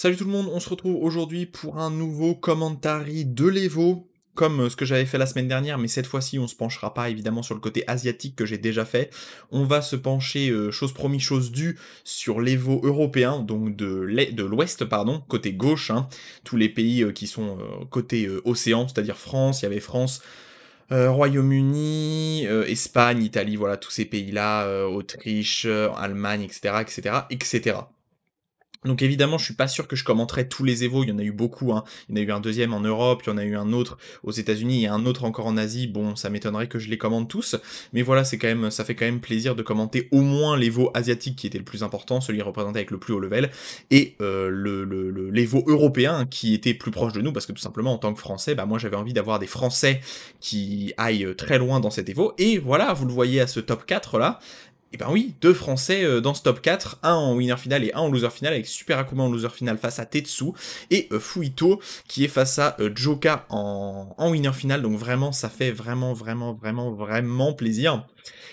Salut tout le monde, on se retrouve aujourd'hui pour un nouveau commentary de l'Evo, comme ce que j'avais fait la semaine dernière, mais cette fois-ci on se penchera pas évidemment sur le côté asiatique que j'ai déjà fait. On va se pencher, chose promis, chose due, sur l'Evo européen, donc de l'Ouest, pardon, côté gauche, hein, tous les pays qui sont côté océan, c'est-à-dire France, il y avait France, Royaume-Uni, Espagne, Italie, voilà, tous ces pays-là, Autriche, Allemagne, etc., etc., etc. Donc évidemment, je suis pas sûr que je commenterai tous les Evo, il y en a eu beaucoup, hein. Il y en a eu un deuxième en Europe, il y en a eu un autre aux États-Unis et un autre encore en Asie. Bon, ça m'étonnerait que je les commente tous, mais voilà, c'est quand même, ça fait quand même plaisir de commenter au moins l'Evo asiatique qui était le plus important, celui représenté avec le plus haut level, et l'Evo européen qui était plus proche de nous, parce que tout simplement en tant que Français, bah moi j'avais envie d'avoir des Français qui aillent très loin dans cet Evo, et voilà, vous le voyez à ce top 4 là. Et ben oui, deux Français dans ce top 4, un en winner final et un en loser final, avec Super Akuma en loser final face à Tetsu, et Fuito qui est face à Joka en winner final, donc vraiment ça fait vraiment plaisir.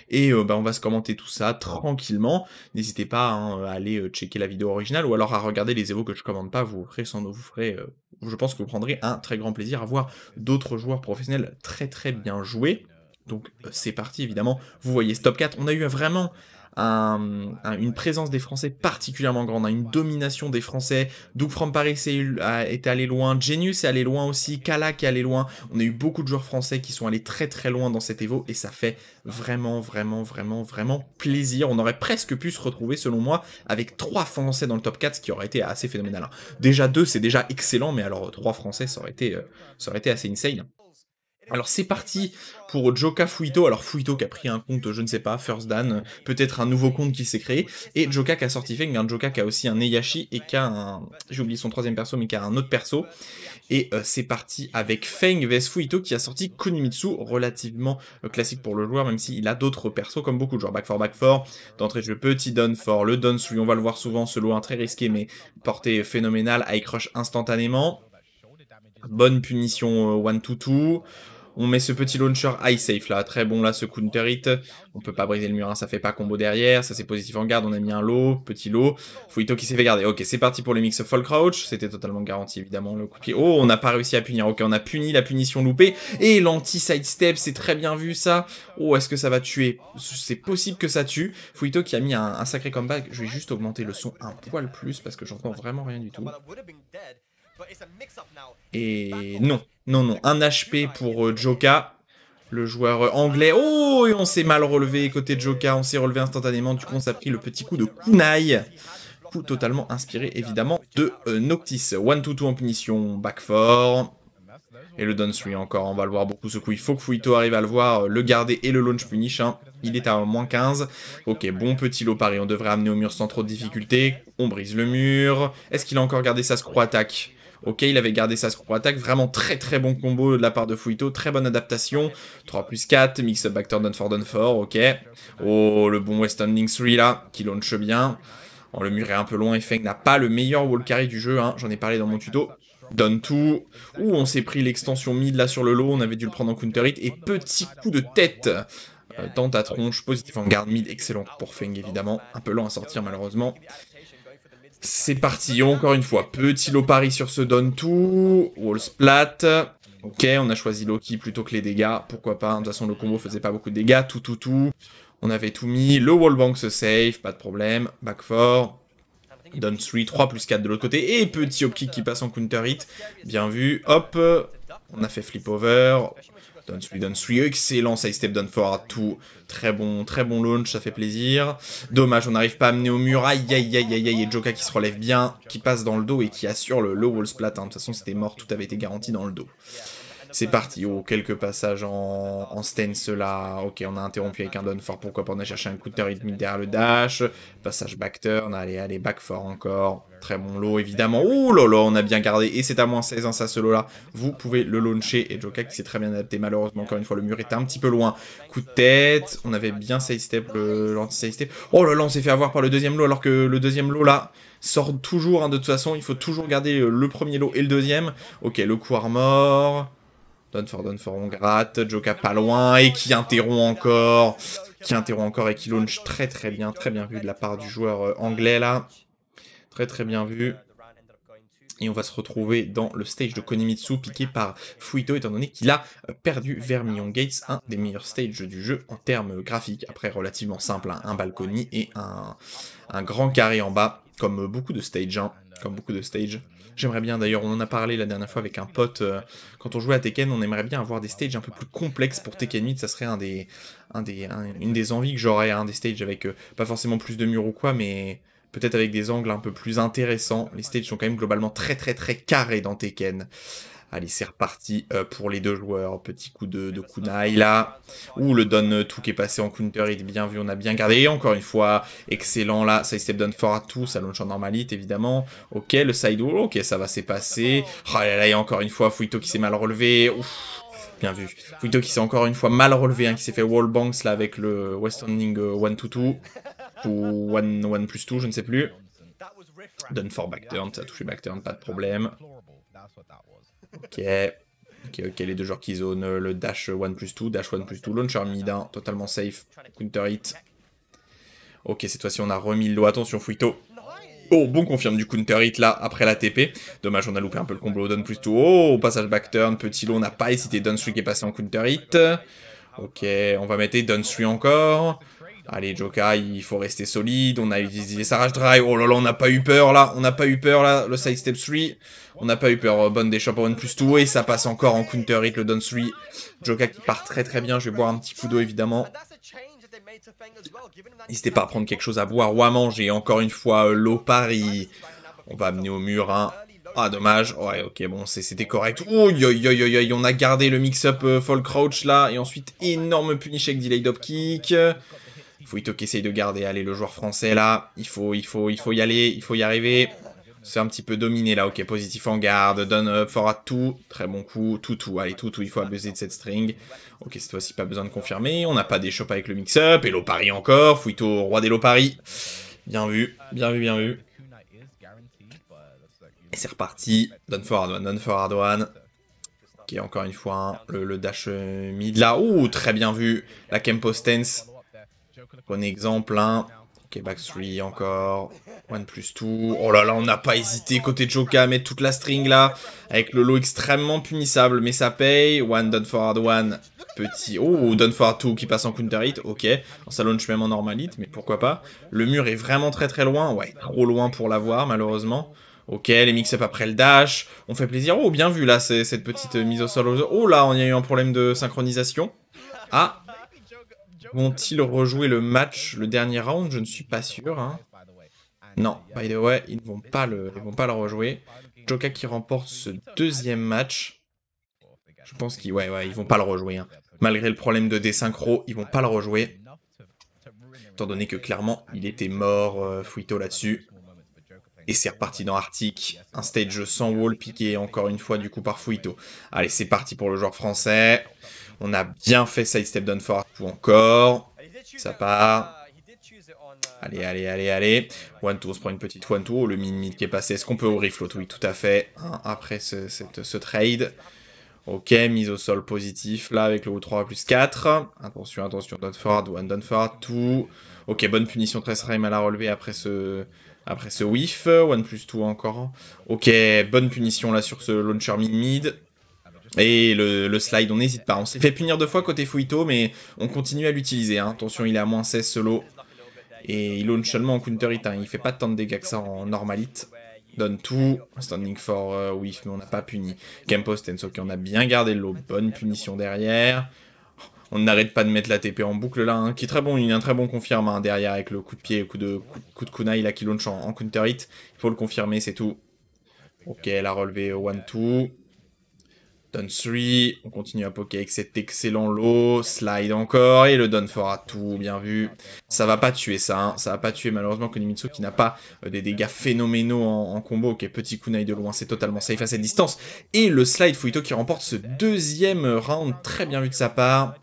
Et bah, on va se commenter tout ça tranquillement, n'hésitez pas hein, à aller checker la vidéo originale, ou alors à regarder les évos que je commande pas, je pense que vous prendrez un très grand plaisir à voir d'autres joueurs professionnels très bien joués. Donc c'est parti évidemment, vous voyez ce top 4, on a eu vraiment une présence des Français particulièrement grande, hein, une domination des Français. Doug from Paris est allé loin, Genius est allé loin aussi, Kalak est allé loin, on a eu beaucoup de joueurs français qui sont allés très loin dans cet Evo, et ça fait vraiment plaisir. On aurait presque pu se retrouver selon moi avec 3 Français dans le top 4, ce qui aurait été assez phénoménal, hein. Déjà 2 c'est déjà excellent, mais alors 3 Français ça aurait été assez insane. Alors c'est parti pour Joka Fuito, alors Fuito qui a pris un compte, je ne sais pas, First Dan, peut-être un nouveau compte qui s'est créé, et Joka qui a sorti Feng, un Joka qui a aussi un Eyashi, et qui a un... j'ai oublié son troisième perso, mais qui a un autre perso, et c'est parti avec Feng vs Fuito qui a sorti Kunimitsu, relativement classique pour le joueur, même s'il a d'autres persos comme beaucoup de joueurs. Back 4, d'entrée de jeu petit Don 4, le Don 3, on va le voir souvent, ce lot très risqué, mais portée phénoménale, high crush instantanément, bonne punition 1-2-2, on met ce petit launcher high safe là, très bon là ce counter hit, on peut pas briser le mur, hein, ça fait pas combo derrière, ça c'est positif en garde, on a mis un lot, petit lot, Fuito qui s'est fait garder, ok c'est parti pour le mix fall crouch, c'était totalement garanti évidemment le coup de pied, oh on n'a pas réussi à punir, ok on a puni la punition loupée, et l'anti-side step, c'est très bien vu ça, oh est-ce que ça va tuer, c'est possible que ça tue, Fuito qui a mis un sacré comeback, je vais juste augmenter le son un poil plus parce que j'entends vraiment rien du tout. Et non, un HP pour Joka, le joueur anglais. Oh, et on s'est mal relevé côté Joka, on s'est relevé instantanément, du coup on s'est pris le petit coup de kunai. Coup totalement inspiré évidemment de Noctis. 1-2-2 en punition, back 4. Et le down 3 encore, on va le voir beaucoup ce coup. Il faut que Fuito arrive à le voir, le garder et le launch punish. Hein. Il est à moins 15. Ok, bon petit lot pareil, on devrait amener au mur sans trop de difficultés. On brise le mur. Est-ce qu'il a encore gardé sa screw attack? Ok, il avait gardé sa screw attack, vraiment très bon combo de la part de Fuito, très bonne adaptation, 3 plus 4, mix-up backdoor done for, ok. Oh, le bon West Ending 3 là, qui launch bien. Oh, le mur est un peu loin et Feng n'a pas le meilleur wall carry du jeu, hein. J'en ai parlé dans mon tuto. Donne tout. Ouh, on s'est pris l'extension mid là sur le lot, on avait dû le prendre en counter hit, et petit coup de tête dans ta tronche, positif en garde mid, excellent pour Feng évidemment, un peu lent à sortir malheureusement. C'est parti, encore une fois, petit lot pari sur ce Don 2, wall splat, ok, on a choisi Loki plutôt que les dégâts, pourquoi pas, de toute façon le combo faisait pas beaucoup de dégâts, tout, on avait tout mis, le wallbang se save, pas de problème, back 4, Don 3, 3 plus 4 de l'autre côté, et petit hop kick qui passe en counter hit, bien vu, hop, on a fait flip over, Don 3, excellent side step Don 4 à tout, très bon launch, ça fait plaisir. Dommage, on n'arrive pas à amener au mur, aïe, et Joka qui se relève bien, qui passe dans le dos et qui assure le wall splat, hein. De toute façon c'était mort, tout avait été garanti dans le dos. C'est parti, oh, quelques passages en stance là, ok, on a interrompu avec un down 4, pourquoi pas, on a cherché un coup de rythmique derrière le dash, passage back turn, allez, back 4 encore, très bon lot évidemment, ouh là là, on a bien gardé, et c'est à moins 16, hein, ça ce lot là, vous pouvez le launcher, et Joka qui s'est très bien adapté, malheureusement, encore une fois, le mur était un petit peu loin, coup de tête, on avait bien side step, l'anti-side step, oh là là, on s'est fait avoir par le deuxième lot, alors que le deuxième lot là, sort toujours, hein, de toute façon, il faut toujours garder le premier lot et le deuxième, ok, le coup armor... Donne fort, on gratte, Joka pas loin, et qui interrompt encore, et qui launch très bien vu de la part du joueur anglais là, très bien vu. Et on va se retrouver dans le stage de Konimitsu piqué par Fuyito, étant donné qu'il a perdu vers Million Gates, un des meilleurs stages du jeu en termes graphiques. Après, relativement simple, hein, un balcony et un grand carré en bas, comme beaucoup de stages. Hein, comme beaucoup de stages. J'aimerais bien, d'ailleurs, on en a parlé la dernière fois avec un pote, quand on jouait à Tekken, on aimerait bien avoir des stages un peu plus complexes pour Tekken 8, ça serait une des envies que j'aurais, des stages avec, pas forcément plus de murs ou quoi, mais peut-être avec des angles un peu plus intéressants. Les stages sont quand même globalement très carrés dans Tekken. Allez, c'est reparti pour les deux joueurs. Petit coup de kunai là. Ouh, le Don 2 qui est passé en counter, il est bien vu, on a bien gardé. Et encore une fois, excellent là. Side step down for à tout, ça launch en normalite évidemment. Ok, le side wall, ok, ça va s'est passé. Oh là là, et encore une fois, Fuyito qui s'est mal relevé. Ouf, bien vu. Fuyito qui s'est encore une fois mal relevé, hein, qui s'est fait wall banks là avec le Westending 1-2-2. Ou 1+2, je ne sais plus. Done for backturn, ça a touché backturn, pas de problème. Ok, les deux joueurs qui zonent le dash 1+2, dash 1+2, launcher mid 1, totalement safe, counter hit. Ok, cette fois-ci on a remis le lot, attention Fuyito. Oh, bon confirme du counter hit là, après la TP. Dommage, on a loupé un peu le combo Don plus 2. Oh, passage backturn, petit lot, on n'a pas hésité, Don 3 qui est passé en counter hit. Ok, on va mettre Don 3 encore. Allez, Joka, il faut rester solide. On a utilisé sa rage drive. Oh là là, on n'a pas eu peur là. On n'a pas eu peur là. Le side step 3. On n'a pas eu peur. Bonne des shop 1+2. Et ça passe encore en counter hit le Don 3. Joka qui part très bien. Je vais boire un petit coup d'eau évidemment. N'hésitez pas à prendre quelque chose à boire ou à manger. Encore une fois, l'eau Paris. On va amener au mur, hein. Ah, dommage. Ouais, ok, bon, c'était correct. Oh, on a gardé le mix-up fall crouch là. Et ensuite, énorme punish avec delay drop kick. Fuyito qui essaye de garder, allez, le joueur français là, il faut y aller, il faut y arriver. C'est un petit peu dominé là, ok, positif en garde, donne up for a tout, très bon coup, tout, allez, tout, il faut abuser de cette string. Ok, cette fois-ci pas besoin de confirmer, on n'a pas des chops avec le mix-up, et l'Opari encore, Fuyito, roi des Lopari. Bien vu. Et c'est reparti, done for hard one. Ok, encore une fois, hein, le dash mid là, ouh, très bien vu, la Kempo stance. Bon exemple, hein. Ok, back 3 encore. 1+2. Oh là là, on n'a pas hésité côté Joka à mettre toute la string là. Avec le lot extrêmement punissable, mais ça paye. One done for hard one. Petit. Oh, done for hard 2 qui passe en counter hit. Ok. Ça launch même en normal hit, mais pourquoi pas. Le mur est vraiment très loin. Ouais, trop loin pour l'avoir, malheureusement. Ok, les mix-up après le dash. On fait plaisir. Oh, bien vu là, cette petite mise au sol. Oh là, on y a eu un problème de synchronisation. Ah. Vont-ils rejouer le match, le dernier round? Je ne suis pas sûr. Hein. Non, by the way, ils ne vont pas le rejouer. Joka qui remporte ce deuxième match. Je pense qu'ils ils vont pas le rejouer. Hein. Malgré le problème de désynchro, ils vont pas le rejouer. Étant donné que clairement, il était mort, Fuyito là-dessus. Et c'est reparti dans Arctic. Un stage sans wall piqué encore une fois du coup par Fuyito. Allez, c'est parti pour le joueur français. On a bien fait sidestep down for tout encore. Ça part. Allez. 1-2, on se prend une petite 1-2. Oh, le mid qui est passé. Est-ce qu'on peut ouvrir float? Oui, tout à fait. Hein, après ce trade. Ok, mise au sol positif. Là, avec le O3+4. Attention, down for one, down for two. Ok, bonne punition, 13 frame à la relever après ce whiff. 1+2 encore. Ok, bonne punition là sur ce launcher mid. Et le slide, on n'hésite pas. On s'est fait punir 2 fois côté Fuyito, mais on continue à l'utiliser. Hein. Attention, il est à moins 16 solo. Et il launch seulement en counter hit. Hein. Il fait pas tant de dégâts que ça en normal hit. Donne tout. Standing for whiff, mais on n'a pas puni. Kempo stance, ok, on a bien gardé le lot. Bonne punition derrière. On n'arrête pas de mettre la TP en boucle là, hein, qui est très bon. Il y a un très bon confirme hein, derrière avec le coup de pied, coup de kunai là qui launch en counter hit. Il faut le confirmer, c'est tout. Ok, elle a relevé 1-2. Done 3, on continue à poker avec cet excellent lot, slide encore, et le done for a tout, bien vu. Ça va pas tuer ça, hein. Ça va pas tuer malheureusement Konimitsu qui n'a pas des dégâts phénoménaux en combo. Ok, petit kunai de loin, c'est totalement safe à cette distance. Et le slide Fuyito qui remporte ce deuxième round, très bien vu de sa part.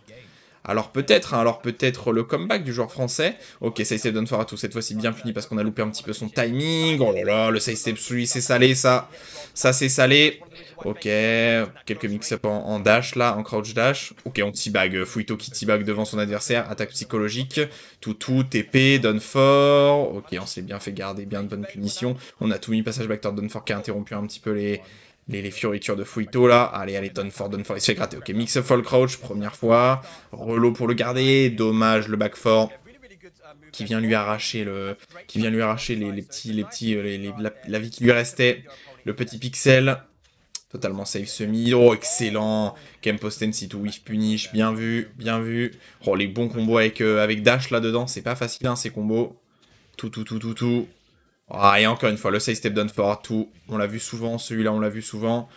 alors peut-être le comeback du joueur français. Ok, sidestep donne fort à tout, cette fois-ci bien puni parce qu'on a loupé un petit peu son timing. Oh là là, le sidestep celui c'est salé ça. Ça c'est salé. Ok, quelques mix-up en dash là, en crouch dash. Ok, on teabag, Fuito qui teabag devant son adversaire, attaque psychologique. Tout, TP, donne fort. Ok, on s'est bien fait garder, bien de bonnes punitions. On a tout mis, passage backdoor donne fort qui a interrompu un petit peu les fioritures de Fuito là. Allez, donne fort, il se fait gratter. Ok, mix-up fall crouch, première fois. Reload pour le garder, dommage le back fort. Qui vient lui arracher la vie qui lui restait. Le petit pixel. Totalement safe semi. Oh, excellent. Kempo stance to whiff punish. Bien vu, bien vu. Oh, les bons combos avec dash là-dedans. C'est pas facile, hein, ces combos. Tout. Ah, et encore une fois, le side step down for tout. On l'a vu souvent, celui-là, on l'a vu souvent.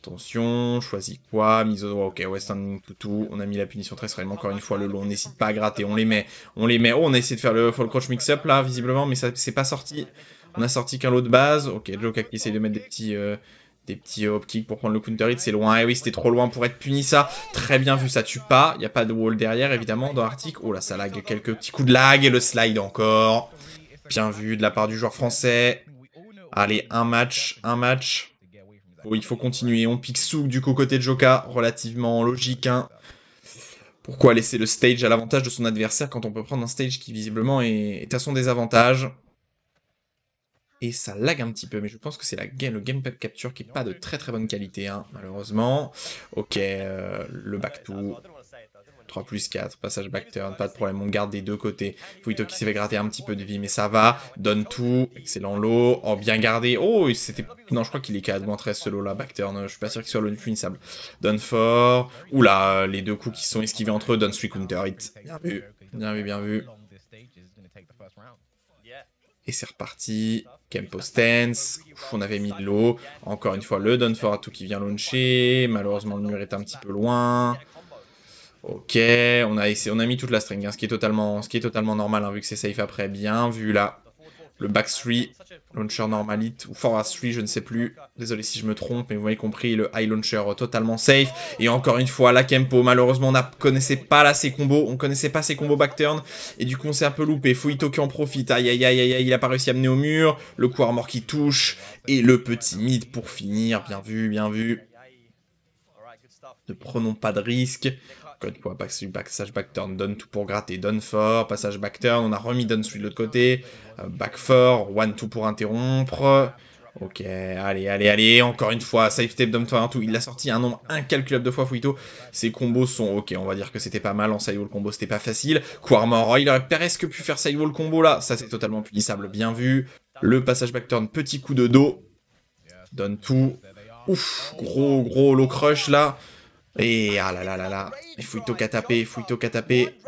Attention, choisis quoi? Mise au... Ok, West Standing tout. On a mis la punition très sereinement. Encore une fois, le long, on n'hésite pas à gratter. On les met. Oh, on a essayé de faire le fall crouch mix-up, là, visiblement, mais ça c'est pas sorti. On a sorti qu'un lot de base. Ok, Joka qui essaye de mettre des petits hop kicks pour prendre le counter hit, c'est loin. Eh oui, c'était trop loin pour être puni, ça. Très bien vu, ça tue pas. Il n'y a pas de wall derrière, évidemment, dans Arctic. Oh là, ça lag. Quelques petits coups de lag et le slide encore. Bien vu de la part du joueur français. Allez, un match. Oh, il faut continuer. On pique Souk du côté de Joka. Relativement logique, hein. Pourquoi laisser le stage à l'avantage de son adversaire quand on peut prendre un stage qui, visiblement, est à son désavantage? Et ça lag un petit peu, mais je pense que c'est le game capture qui est pas de très bonne qualité, hein, malheureusement. Ok, le back 2. 3+4, passage back turn, pas de problème, on garde des deux côtés. Fuito qui s'est fait gratter un petit peu de vie, mais ça va. Donne tout, excellent low. Oh, bien gardé. Oh, c'était... Non, je crois qu'il est quasiment 13 ce low là, back turn. Je suis pas sûr qu'il soit low punissable. Donne fort. Oula, les deux coups qui sont esquivés entre eux. Donne 3 counter hit. Bien vu. Et c'est reparti. Kempo stance. On avait mis de l'eau. Encore une fois, le down for à tout qui vient launcher. Malheureusement, le mur est un petit peu loin. Ok, on a mis toute la string, hein, ce qui est totalement normal, hein, vu que c'est safe après. Bien vu là. Le back 3, launcher normalite, ou forward 3, je ne sais plus. Désolé si je me trompe, mais vous m'avez compris, le high launcher totalement safe. Et encore une fois, la Kempo, malheureusement, on ne connaissait pas là ses combos, on connaissait pas ses combos back turn, et du coup on s'est un peu loupé. Fuito qui en profite, aïe, il a pas réussi à mener au mur, le coup armor qui touche, et le petit mid pour finir, bien vu. Ne prenons pas de risque. Encore une fois, passage back turn, donne tout pour gratter, donne fort, passage back turn, on a remis donne celui de l'autre côté, back fort, 1-2 pour interrompre. Ok, allez, encore une fois, safe step, donne fort, tout. Il l'a sorti un nombre incalculable de fois, Fuito. Ses combos sont ok, on va dire que c'était pas mal, en sidewall combo c'était pas facile. Coup armor, oh, il aurait presque pu faire sidewall combo là, ça c'est totalement punissable, bien vu. Le passage back turn, petit coup de dos, donne tout. Ouf, gros low crush là. Et ah là. Et Fuito qui a tapé.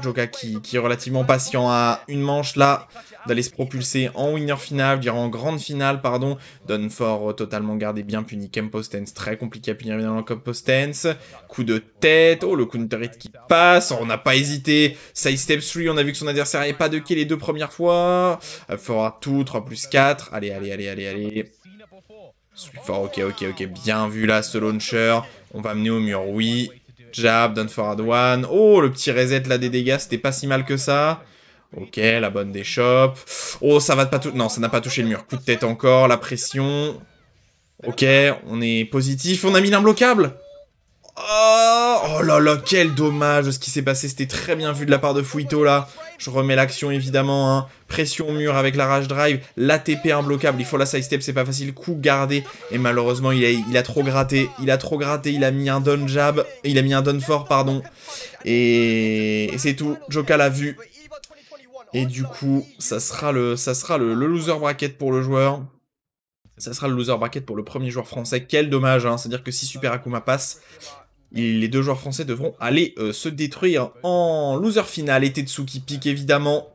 Joka qui est relativement patient à une manche là, d'aller se propulser en winner finale, dire en grande finale, pardon. Donne fort, totalement gardé, bien puni. Kempo stance, très compliqué à punir évidemment le Kempo stance. Coup de tête, oh le counter hit qui passe, on n'a pas hésité. Side step 3, on a vu que son adversaire n'avait pas de kill les deux premières fois. Fera tout, 3+4. Allez. Fort, ok, bien vu là ce launcher. On va mener au mur, oui. Jab, down forward one. Oh, le petit reset là des dégâts, c'était pas si mal que ça. Ok, la bonne des chops. Oh, ça va pas toucher. Non, ça n'a pas touché le mur. Coup de tête encore, la pression. Ok, on est positif. On a mis l'imbloquable. Oh là, quel dommage ce qui s'est passé. C'était très bien vu de la part de Fuito là. Je remets l'action évidemment, hein. Pression au mur avec la rage drive, l'ATP imbloquable, il faut la sidestep, c'est pas facile, coup gardé, et malheureusement il a trop gratté, il a mis un down jab, il a mis un down fort, pardon, et c'est tout, Joka l'a vu, et du coup, ça sera le loser bracket pour le joueur, ça sera le loser bracket pour le premier joueur français, quel dommage, hein. C'est-à-dire que si Super Akuma passe, les deux joueurs français devront aller se détruire en loser final. Et Tetsuki pique évidemment.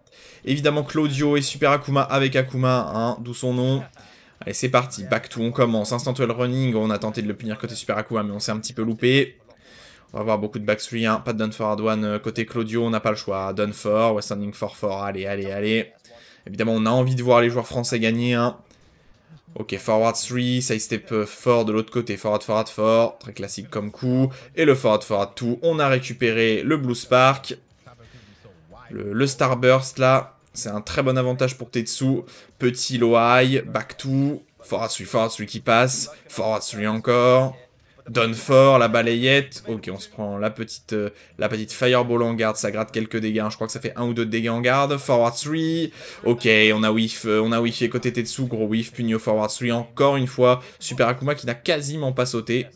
Évidemment Claudio et Super Akuma avec Akuma, hein, d'où son nom. Allez, c'est parti, back to, on commence. Instantuel running, on a tenté de le punir côté Super Akuma, mais on s'est un petit peu loupé. On va avoir beaucoup de back 3, hein, pas de down forward one côté Claudio, on n'a pas le choix. Down 4, West Standing 4, allez. Évidemment, on a envie de voir les joueurs français gagner, hein. Ok, forward 3, side step 4 de l'autre côté, forward 4, très classique comme coup. Et le forward 2, on a récupéré le Blue Spark. Le Starburst là, c'est un très bon avantage pour Tetsu. Petit low high, back 2, forward 3 qui passe, forward 3 encore. Done for, la balayette. Ok, on se prend la petite fireball en garde, ça gratte quelques dégâts. Je crois que ça fait 1 ou 2 de dégâts en garde. Forward 3. Ok, on a whiff côté Tetsu, gros whiff, puni au forward 3 encore une fois. Super Akuma qui n'a quasiment pas sauté.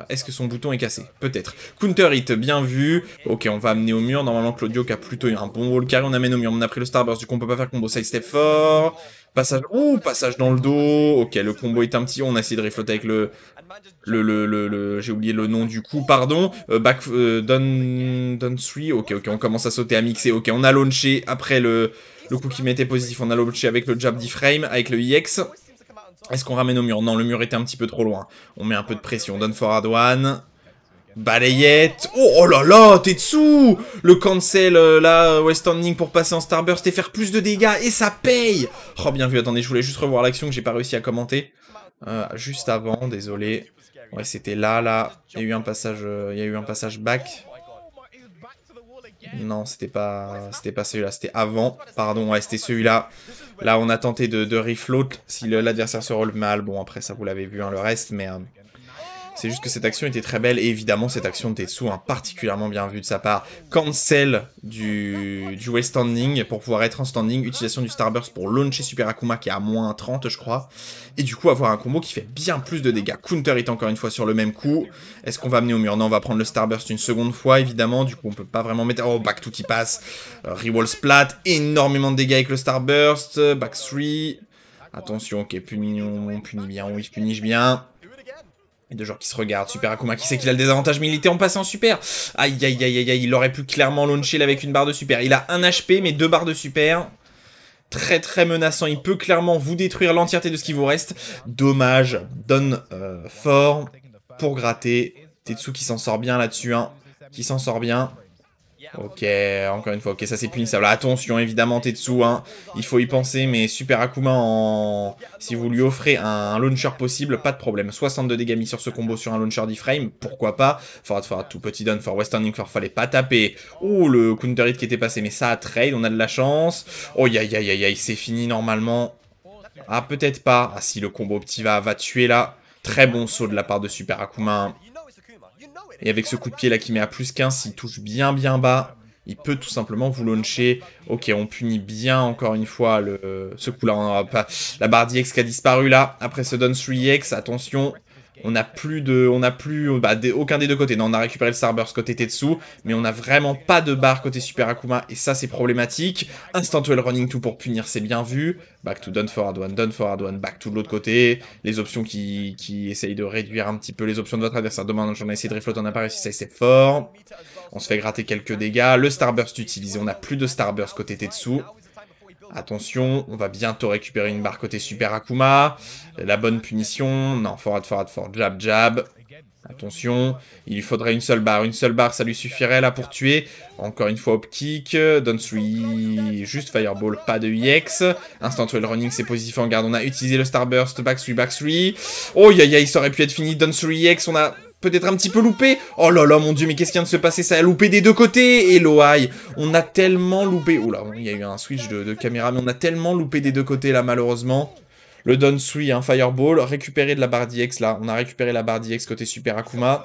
Est-ce que son bouton est cassé? Peut-être. Counter hit, bien vu. Ok, on va amener au mur. Normalement, Claudio qui a plutôt eu un bon wall carry, on amène au mur. On a pris le Starburst, du coup on peut pas faire combo side step fort. Passage, passage dans le dos. Ok, le combo est un petit. On a essayé de reflotter avec j'ai oublié le nom du coup, pardon. Done 3. Ok, on commence à sauter, à mixer. Ok, on a launché après le coup qui mettait positif. On a launché avec le jab d'Iframe, avec le EX. Est-ce qu'on ramène au mur? Non, le mur était un petit peu trop loin. On met un peu de pression. Donne forward one. Balayette. Oh là là, Tetsu. Le cancel, là, West Standing pour passer en Starburst et faire plus de dégâts. Et ça paye. Oh, bien vu. Attendez, je voulais juste revoir l'action que j'ai pas réussi à commenter. Juste avant, désolé. Ouais, c'était là. Il y a eu un passage back. Non, c'était pas celui-là, c'était avant. Pardon, ouais, c'était celui-là. Là, on a tenté de refloat si l'adversaire se roule mal. Bon, après, ça, vous l'avez vu, hein, le reste, mais... c'est juste que cette action était très belle, et évidemment, cette action de Tetsu, hein, particulièrement bien vue de sa part. Cancel du West Standing pour pouvoir être en standing. Utilisation du Starburst pour launcher Super Akuma qui est à moins 30, je crois. Et du coup, avoir un combo qui fait bien plus de dégâts. Counter est encore une fois sur le même coup. Est-ce qu'on va amener au mur? Non, on va prendre le Starburst une seconde fois, évidemment. Du coup, on peut pas vraiment mettre... Oh, back 2 qui passe. Rewall splat. Énormément de dégâts avec le Starburst. Back 3. Attention, ok, punit bien. Oui, punit bien. Et deux joueurs qui se regardent. Super Akuma qui sait qu'il a le désavantage, mais il était en passant en super. Aïe, il aurait pu clairement launcher avec une barre de super. Il a 1 HP, mais 2 barres de super. Très très menaçant, il peut clairement vous détruire l'entièreté de ce qui vous reste. Dommage, donne fort pour gratter. Tetsu qui s'en sort bien là-dessus, hein. Qui s'en sort bien. Ok, encore une fois, ok, ça c'est punissable. Attention, évidemment, Tetsu, hein, il faut y penser, mais Super Akuma, si vous lui offrez un launcher possible, pas de problème. 62 dégâts mis sur ce combo sur un launcher d'Iframe, pourquoi pas. Forward, tout petit down for West Standing for, fallait pas taper. Oh, le counter hit qui était passé, mais ça a trade, on a de la chance. Oh, aïe, c'est fini normalement. Ah, peut-être pas. Ah si, le combo petit va tuer là. Très bon saut de la part de Super Akuma. Et avec ce coup de pied là qui met à plus 15, s'il touche bien bas, il peut tout simplement vous launcher. Ok, on punit bien encore une fois ce coup là. La barre d'EX qui a disparu là. Après ce Down 3EX, attention. On n'a plus aucun des deux côtés. Non, on a récupéré le Starburst côté Tetsu, mais on n'a vraiment pas de barre côté Super Akuma, et ça c'est problématique. Instant well running 2 pour punir, c'est bien vu. Back to down forward one, back to de l'autre côté. Les options qui essayent de réduire un petit peu les options de votre adversaire. Demain, j'en ai essayé de refloat, on n'a pas réussi, ça c'est fort. On se fait gratter quelques dégâts. Le Starburst utilisé, on n'a plus de Starburst côté Tetsu. Attention, on va bientôt récupérer une barre côté Super Akuma. La bonne punition. Non, forward, jab. Attention, il lui faudrait une seule barre. Une seule barre, ça lui suffirait là pour tuer. Encore une fois, hop kick. Down 3, juste fireball, pas de EX. Instant well running, c'est positif en garde. On a utilisé le Starburst, back 3. Oh, ça aurait pu être fini. Down 3 EX, on a... peut-être un petit peu loupé. Oh là là, mon dieu, mais qu'est-ce qui vient de se passer? Ça a loupé des deux côtés. Et Loai, on a tellement loupé. Oula, il y a eu un switch de caméra, mais on a tellement loupé des deux côtés là, malheureusement. Le Down 3, un fireball. Récupérer de la barre d'EX là. On a récupéré la barre d'EX côté Super Akuma.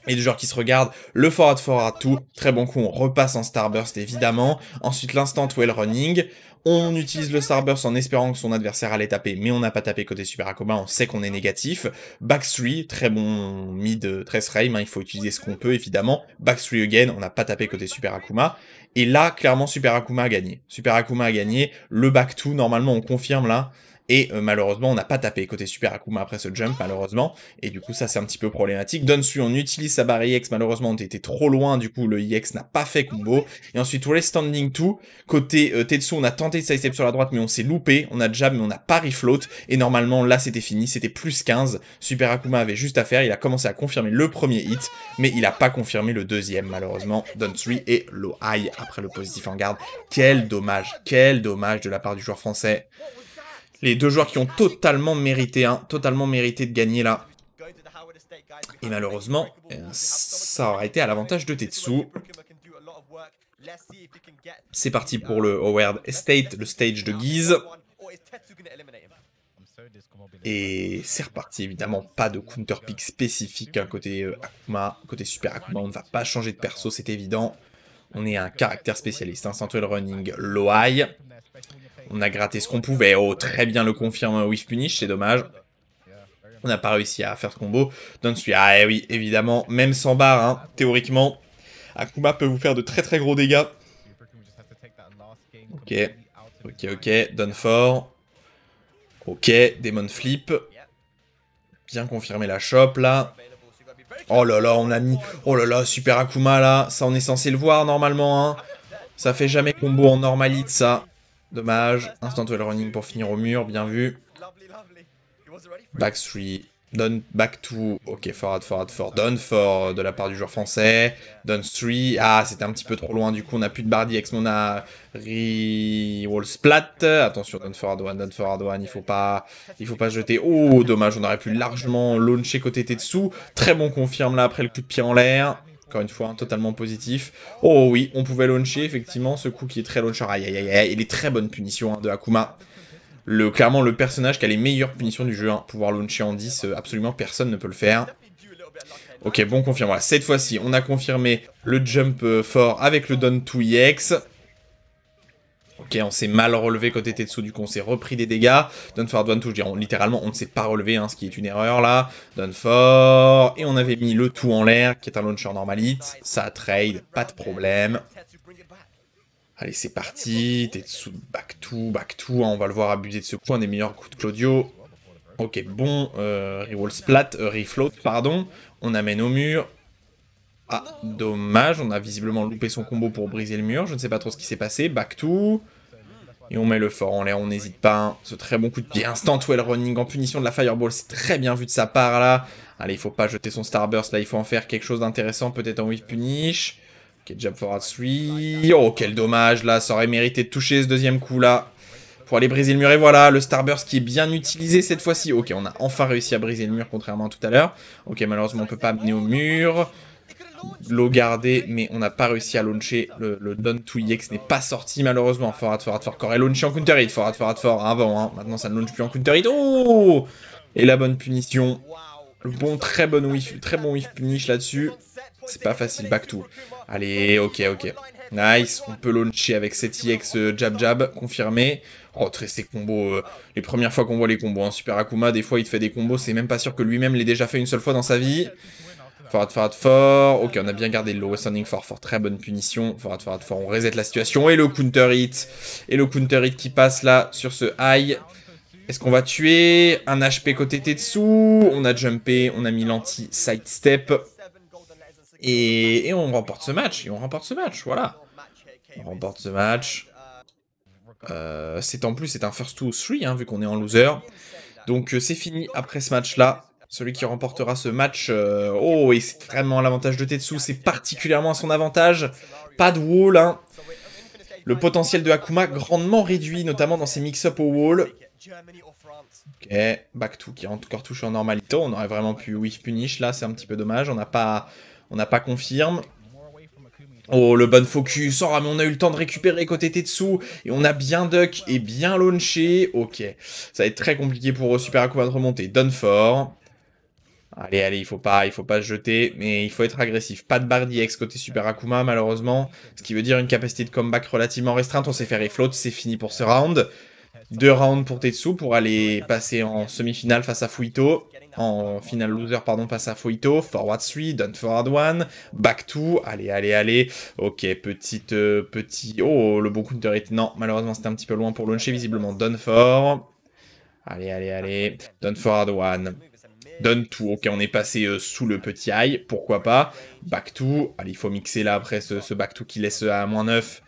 Et des joueurs qui se regardent, le forward tout, très bon coup, on repasse en Starburst évidemment. Ensuite l'instant well running, on utilise le Starburst en espérant que son adversaire allait taper, mais on n'a pas tapé côté Super Akuma, on sait qu'on est négatif. Back 3, très bon mid 13 frame, hein, il faut utiliser ce qu'on peut évidemment. Back 3 again, on n'a pas tapé côté Super Akuma. Et là, clairement, Super Akuma a gagné. Super Akuma a gagné, le back 2, normalement on confirme là. Et malheureusement, on n'a pas tapé côté Super Akuma après ce jump, malheureusement. Et du coup, ça, c'est un petit peu problématique. Donsu, on utilise sa barre EX. Malheureusement, on était trop loin. Du coup, le EX n'a pas fait combo. Et ensuite, West Standing 2. Côté Tetsu, on a tenté de sidestep sur la droite, mais on s'est loupé. On a jab, mais on n'a pas refloat. Et normalement, là, c'était fini. C'était plus 15. Super Akuma avait juste à faire. Il a commencé à confirmer le premier hit. Mais il n'a pas confirmé le deuxième, malheureusement. Down 3 et low high après le positif en garde. Quel dommage de la part du joueur français. Les deux joueurs qui ont totalement mérité de gagner là. Et malheureusement, ça aurait été à l'avantage de Tetsu. C'est parti pour le Howard Estate, le stage de Guise. Et c'est reparti, évidemment, pas de counter pick spécifique hein, côté Akuma, côté Super Akuma, on ne va pas changer de perso, c'est évident. On est un caractère spécialiste, hein, Central Running, low high. On a gratté ce qu'on pouvait, oh très bien le confirme with punish, c'est dommage. On n'a pas réussi à faire ce combo. Don't Sui, ah eh oui, évidemment, même sans barre, hein, théoriquement, Akuma peut vous faire de très gros dégâts. Ok, Done for. Ok, Demon Flip. Bien confirmé la shop, là. Oh là là, on a mis... Oh là là, Super Akuma, là. Ça, on est censé le voir, normalement, hein. Ça fait jamais combo en normalite, ça. Dommage. Instant well running pour finir au mur, bien vu. Back 3. Done back 2. Ok, forward. Done for de la part du joueur français. Done 3. Ah, c'était un petit peu trop loin. Du coup, on n'a plus de barre DX, mais on a Re-Wall Splat. Attention, done forward one. Il faut pas jeter. Oh, dommage. On aurait pu largement launcher côté Tetsu. Très bon confirme là après le coup de pied en l'air. Encore une fois, hein, totalement positif. Oh oui, on pouvait launcher, effectivement. Ce coup qui est très launcher. Aïe. Et les très bonnes punitions hein, de Akuma. Clairement, le personnage qui a les meilleures punitions du jeu. Hein. Pouvoir launcher en 10, absolument personne ne peut le faire. Ok, bon confirme. Voilà, cette fois-ci, on a confirmé le jump fort avec le Down 2 EX. Ok, on s'est mal relevé côté Tetsu, du coup on s'est repris des dégâts. Down for Down 2, je dirais, littéralement, on ne s'est pas relevé, hein, ce qui est une erreur là. Down for... Et on avait mis le tout en l'air, qui est un launcher normalite. Ça trade, pas de problème. Allez, c'est parti. Tetsu, back to, hein, on va le voir abuser de ce coup, un des meilleurs coups de Claudio. Ok, bon, Rewall Splat, Refloat, pardon. On amène au mur. Ah, dommage, on a visiblement loupé son combo pour briser le mur. Je ne sais pas trop ce qui s'est passé. Back to. Et on met le fort en l'air, on n'hésite pas. Hein. Ce très bon coup de pied. Instant well running en punition de la Fireball. C'est très bien vu de sa part là. Allez, il faut pas jeter son Starburst là. Il faut en faire quelque chose d'intéressant. Peut-être en whiff punish. Ok, jab forward 3. Oh, quel dommage là. Ça aurait mérité de toucher ce deuxième coup là. Pour aller briser le mur. Et voilà, le Starburst qui est bien utilisé cette fois-ci. Ok, on a enfin réussi à briser le mur contrairement à tout à l'heure. Ok, malheureusement, on peut pas amener au mur. Low gardé, mais on n'a pas réussi à launcher. Le Down to EX n'est pas sorti malheureusement. Forward. Corée launché en counter hit. Forward. Avant, hein. Maintenant ça ne launch plus en counter hit. Oh! Et la bonne punition. Le bon, très bon whiff punish là-dessus. C'est pas facile. Back to. Allez, ok. Nice. On peut launcher avec cet EX jab. Confirmé. Oh, très ces combos. Les premières fois qu'on voit les combos. Hein. Super Akuma, des fois il te fait des combos. C'est même pas sûr que lui-même l'ait déjà fait une seule fois dans sa vie. Forward. Ok, on a bien gardé le low standing for très bonne punition. Forward. On reset la situation. Et le counter hit. Qui passe là sur ce high. Est-ce qu'on va tuer un HP côté Tetsu? On a jumpé. On a mis l'anti-side step. Et on remporte ce match. Voilà. On remporte ce match. En plus, c'est un first to 3, hein, vu qu'on est en loser. Donc c'est fini après ce match-là. Celui qui remportera ce match... Oh, et c'est vraiment l'avantage de Tetsu, c'est particulièrement à son avantage. Pas de wall, hein. Le potentiel de Akuma grandement réduit, notamment dans ses mix-up au wall. Ok, back to qui a encore touché en normalito. On aurait vraiment pu whiff punish, là, c'est un petit peu dommage. On n'a pas confirme. Oh, le bon focus. Oh, mais on a eu le temps de récupérer côté Tetsu. Et on a bien duck et bien launché. Ok, ça va être très compliqué pour Super Akuma de remonter. Done for. Allez, il faut pas se jeter, mais il faut être agressif. Pas de barre DX côté Super Akuma, malheureusement. Ce qui veut dire une capacité de comeback relativement restreinte. On s'est fait refloat, c'est fini pour ce round. 2 rounds pour Tetsu pour aller passer en semi-finale face à Fuito. En finale loser, pardon, face à Fuito. Forward 3, done forward 1. Back 2. Allez. Ok, petit... Oh, le bon counter hit. Non, malheureusement, c'était un petit peu loin pour launcher, visiblement. Done for. Allez. Done forward 1. Done to, ok, on est passé sous le petit high, pourquoi pas. Back to, allez, il faut mixer là après ce back to qui laisse à -9.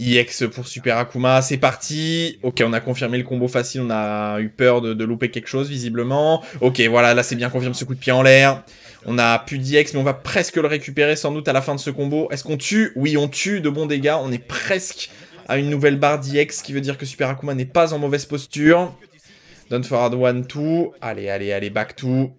EX pour Super Akuma, c'est parti. Ok, on a confirmé le combo facile, on a eu peur de louper quelque chose visiblement. Ok, voilà, là c'est bien confirmé ce coup de pied en l'air. On a plus d'EX, mais on va presque le récupérer sans doute à la fin de ce combo. Est-ce qu'on tue? Oui, on tue de bons dégâts, on est presque à une nouvelle barre d'EX, ce qui veut dire que Super Akuma n'est pas en mauvaise posture. Done forward 1, 2. Allez, back 2.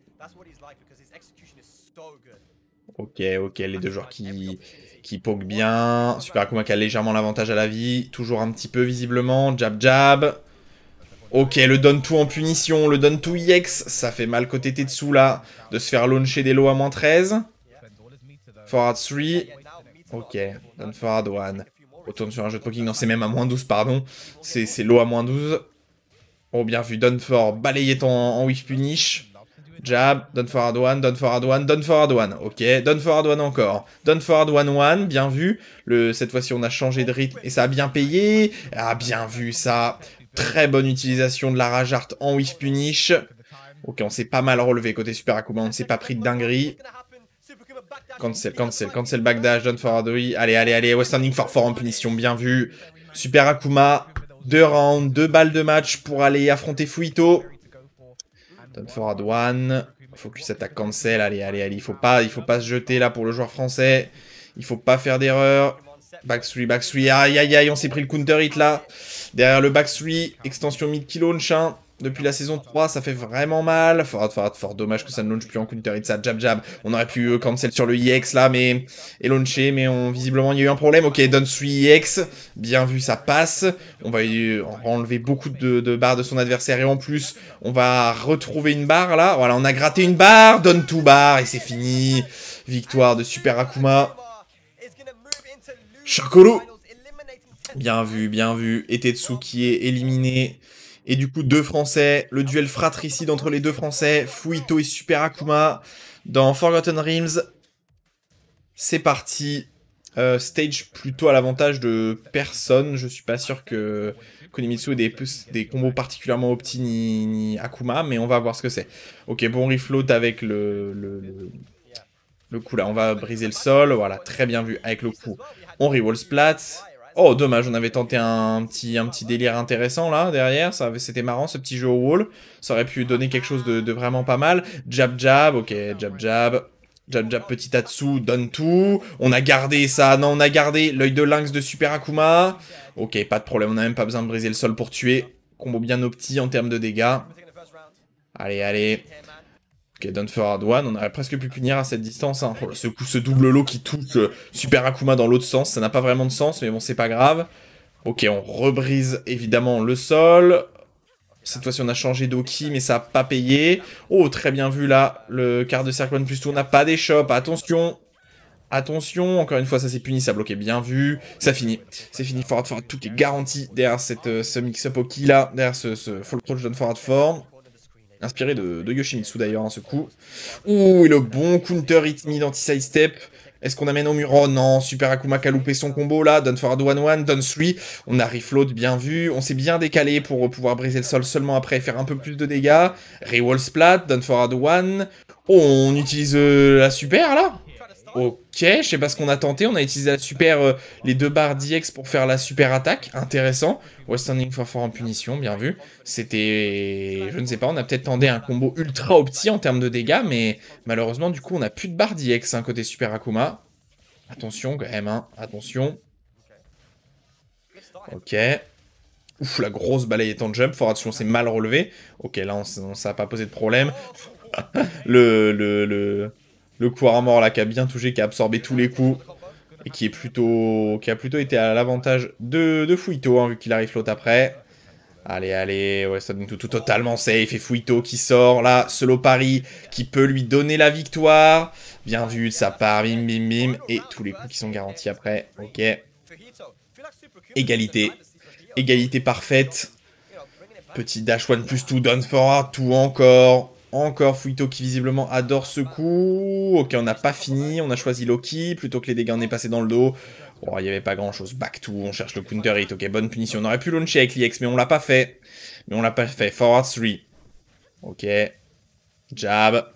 Ok, ok, les deux joueurs qui poke bien. Super Akuma qui a légèrement l'avantage à la vie. Toujours un petit peu visiblement. Jab jab. Ok, le donne tout en punition. Le donne tout EX. Ça fait mal côté Tetsu là. De se faire launcher des low à -13. Forward 3. Ok, donne forward 1. Retourne sur un jeu de poking. Non, c'est même à -12, pardon. C'est low à -12. Oh, bien vu. Donne for. Balayé en whiff punish. Jab, down forward 1, down forward 1, down forward 1. Ok, down forward 1 encore. Down forward 1, bien vu. Cette fois-ci, on a changé de rythme et ça a bien payé. Ah, bien vu ça. Très bonne utilisation de la Rage Art en whiff punish. Ok, on s'est pas mal relevé côté Super Akuma, on ne s'est pas pris de dinguerie. Cancel, cancel, cancel backdash, down forward 3. Allez, allez, allez, West Standing for 4 en punition, bien vu. Super Akuma, 2 rounds, 2 balles de match pour aller affronter Fuito. Down forward 1. Focus attack cancel. Allez, allez, allez. Il faut pas se jeter là pour le joueur français. Il faut pas faire d'erreur. Back 3, back 3. Aïe, aïe, aïe. On s'est pris le counter hit là. Derrière le back 3. Extension mid qui launch. Hein. Depuis la saison 3, ça fait vraiment mal. Fort, dommage que ça ne launch plus en counter hit. Ça, jab, jab. On aurait pu cancel sur le EX là, mais. Et launcher, mais visiblement il y a eu un problème. Ok, down 3 EX. Bien vu, ça passe. On va enlever beaucoup de barres de son adversaire. Et en plus, on va retrouver une barre là. Voilà, on a gratté une barre. Down 2 barre. Et c'est fini. Victoire de Super Akuma. Shakoro. Bien vu, bien vu. Et Tetsu qui est éliminé. Et du coup, 2 Français. Le duel fratricide entre les 2 Français. Fuito et Super Akuma. Dans Forgotten Realms. C'est parti. Stage plutôt à l'avantage de personne. Je suis pas sûr que Kunimitsu ait des combos particulièrement opti ni Akuma. Mais on va voir ce que c'est. Ok, bon refloat avec le coup là. On va briser le sol. Voilà, très bien vu avec le coup. On rewall splat. Oh, dommage, on avait tenté un petit délire intéressant, là, derrière. C'était marrant, ce petit jeu au wall. Ça aurait pu donner quelque chose de vraiment pas mal. Jab, jab, ok, jab, jab. Jab, jab, petit Tatsu, donne tout. On a gardé ça. Non, on a gardé l'œil de lynx de Super Akuma. Ok, pas de problème, on n'a même pas besoin de briser le sol pour tuer. Combo bien opti en termes de dégâts. Allez, allez. Ok, down forward 1, on aurait presque pu punir à cette distance. Hein. Oh, ce double lot qui touche Super Akuma dans l'autre sens, ça n'a pas vraiment de sens, mais bon, c'est pas grave. Ok, on rebrise évidemment le sol. Cette fois-ci, on a changé d'Oki, mais ça n'a pas payé. Oh, très bien vu là, le quart de cercle 1 plus tout, on n'a pas d'échoppe, attention. Attention, encore une fois, ça c'est punissable, ok, bien vu. Ça finit, c'est fini, forward, tout est garanti derrière ce mix-up Oki là, derrière ce full approach down forward form. Inspiré de Yoshimitsu d'ailleurs, hein, ce coup. Ouh, et le bon counter hit mid anti-side step. Est-ce qu'on amène au mur? Oh non, Super Akuma qui a loupé son combo là. Down forward 1-1, down 3. On a refloat, bien vu. On s'est bien décalé pour pouvoir briser le sol seulement après, faire un peu plus de dégâts. Rewall splat, down forward 1. Oh, on utilise la super là? Ok, je sais pas ce qu'on a tenté, on a utilisé la super, les 2 barres d'EX pour faire la super attaque, intéressant. West Standing for 4 en punition, bien vu. C'était, je ne sais pas, on a peut-être tenté un combo ultra opti en termes de dégâts, mais malheureusement, du coup, on n'a plus de barre d'EX, hein, côté Super Akuma. Attention quand même, hein, attention. Ok. Ouf, la grosse balayette en jump, fort attention, c'est mal relevé. Ok, là, ça n'a pas posé de problème. Le coup à mort là qui a bien touché, qui a absorbé tous les coups. Et qui a plutôt été à l'avantage de Fuito, hein, vu qu'il arrive flotte après. Allez, allez, ouais, ça donne tout totalement safe. Et Fuito qui sort là, solo pari, qui peut lui donner la victoire. Bien vu, ça part, bim, bim, bim. Et tous les coups qui sont garantis après. Ok. Égalité. Égalité parfaite. Petit dash one plus tout, down forward, tout encore. Encore Fuito qui visiblement adore ce coup. Ok, on n'a pas fini. On a choisi Loki plutôt que les dégâts en est passé dans le dos. Oh, il n'y avait pas grand chose. Back to, on cherche le counter hit. Ok, bonne punition. On aurait pu launcher avec l'EX, mais on l'a pas fait. Forward 3. Ok. Jab.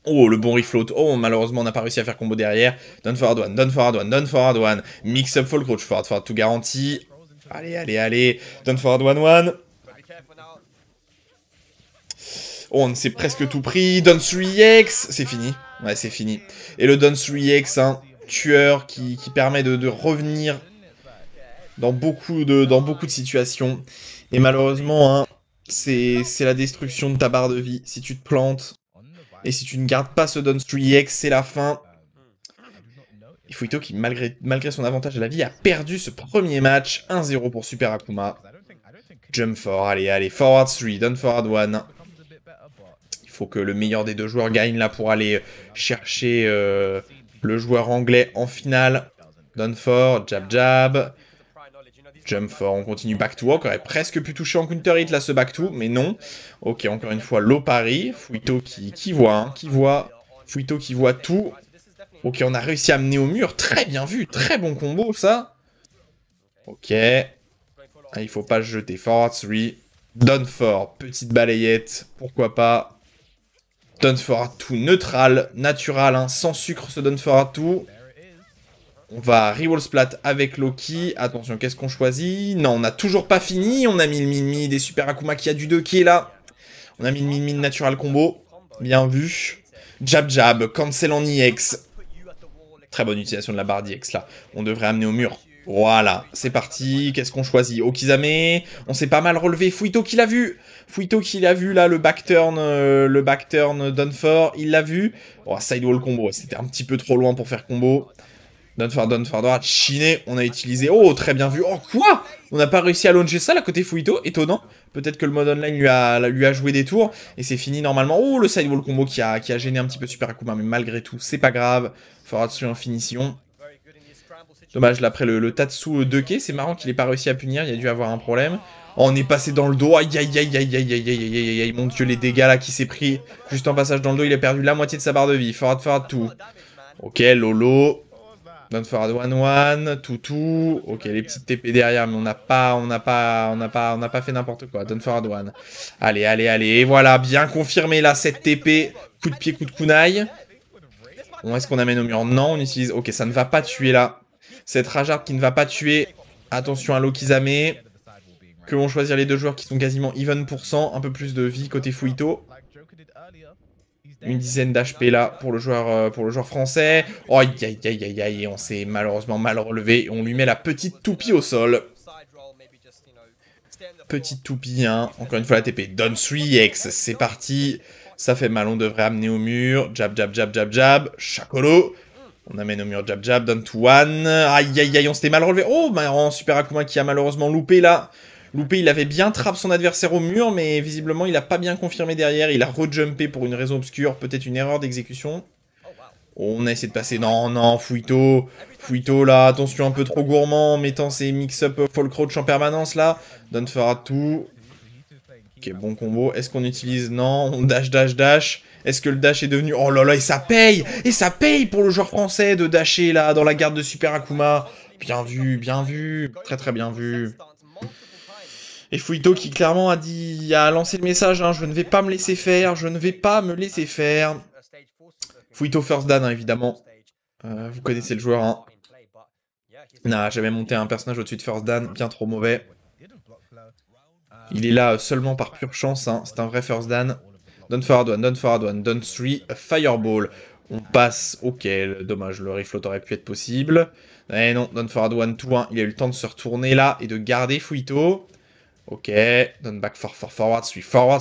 Oh, le bon refloat. Oh, malheureusement, on n'a pas réussi à faire combo derrière. Down forward 1, down forward 1, down forward 1. Mix up full coach. Forward, tout garanti. Allez, allez, allez. Down forward 1-1. Oh, on s'est presque tout pris. Down 3x. C'est fini. Ouais, c'est fini. Et le Down 3x, hein, tueur qui permet de revenir dans beaucoup de situations. Et malheureusement, hein, c'est la destruction de ta barre de vie. Si tu te plantes et si tu ne gardes pas ce Down 3x, c'est la fin. Et Fuito qui, malgré son avantage à la vie, a perdu ce premier match. 1-0 pour Super Akuma. Jump fort, allez, forward 3, down forward 1. Il faut que le meilleur des deux joueurs gagne là pour aller chercher le joueur anglais en finale. Down fort, jab. Jump fort, on continue back to walk. On aurait presque pu toucher en counter hit là ce back to, mais non. Ok, encore une fois, low pari. Fuito qui voit. Fuito qui voit tout. Ok, on a réussi à amener au mur. Très bien vu, très bon combo ça. Ok. Ah, il faut pas se jeter. Forward 3. Down fort, petite balayette. Pourquoi pas. Down forward 2, neutral, natural, hein, sans sucre ce down forward 2. On va reroll splat avec Loki. Attention, qu'est-ce qu'on choisit? Non, on n'a toujours pas fini. On a mis le mid-mid des Super Akuma qui a du 2 qui est là. On a mis le mid-mid natural combo. Bien vu. Jab, cancel en EX. Très bonne utilisation de la barre d'EX là. On devrait amener au mur. Voilà, c'est parti. Qu'est-ce qu'on choisit? Okizame. On s'est pas mal relevé. Fuito qui l'a vu. Fuito qui l'a vu là, le back turn done for. Il l'a vu. Oh, sidewall combo. C'était un petit peu trop loin pour faire combo. Done for droite. Chiné, on a utilisé. Oh, très bien vu. Oh, quoi? On n'a pas réussi à launcher ça là côté Fuito. Étonnant. Peut-être que le mode online lui a joué des tours. Et c'est fini normalement. Oh, le sidewall combo qui a gêné un petit peu Super Akuma. Mais malgré tout, c'est pas grave. Forward dessus en finition. Dommage, là, après le Tatsu 2K, c'est marrant qu'il ait pas réussi à punir, il a dû avoir un problème. Oh, on est passé dans le dos, aïe, mon dieu, les dégâts, là, qui s'est pris juste en passage dans le dos, il a perdu la moitié de sa barre de vie. Forward, tout. Ok, Lolo. Down forward 1-1, tout. Ok, les petites TP derrière, mais on n'a pas fait n'importe quoi. Down forward 1. Allez, et voilà, bien confirmé, là, cette TP. Coup de pied, coup de kunai. Bon, est-ce qu'on amène au mur? Non, on utilise... Ok, ça ne va pas tuer, là. Cette Rajard qui ne va pas tuer. Attention à Lokizame. Que vont choisir les deux joueurs qui sont quasiment even %. Un peu plus de vie côté Fuito. Une dizaine d'HP là pour le joueur français. Oh, aïe. On s'est malheureusement mal relevé. On lui met la petite toupie au sol. Petite toupie, hein. Encore une fois la TP. Down 3x. C'est parti. Ça fait mal. On devrait amener au mur. Jab. Chakolo. On amène au mur jab, down to 1. Aïe, on s'était mal relevé. Oh, marrant, Super Akuma qui a malheureusement loupé là. Il avait bien trappé son adversaire au mur, mais visiblement il a pas bien confirmé derrière. Il a rejumpé pour une raison obscure, peut-être une erreur d'exécution. Oh, on a essayé de passer. Non, Fuito là, attention, un peu trop gourmand en mettant ses mix-up fall crouch en permanence là. Down for tout. Ok, bon combo. Est-ce qu'on utilise? Non, on dash. Est-ce que le dash est devenu... Oh là là, et ça paye! Et ça paye pour le joueur français de dasher là, dans la garde de Super Akuma. Bien vu. Très bien vu. Et Fuito qui clairement a lancé le message, hein, je ne vais pas me laisser faire. Fuito first dan, hein, évidemment. Vous connaissez le joueur, hein. Nah, j'avais monté un personnage au-dessus de first dan, bien trop mauvais. Il est là seulement par pure chance, hein. C'est un vrai first dan. Down forward 1, down 3, fireball. On passe, ok, dommage, le refloat aurait pu être possible. Eh non, down forward 1, 2-1, il a eu le temps de se retourner là et de garder Fuito. Ok, down back forward 3,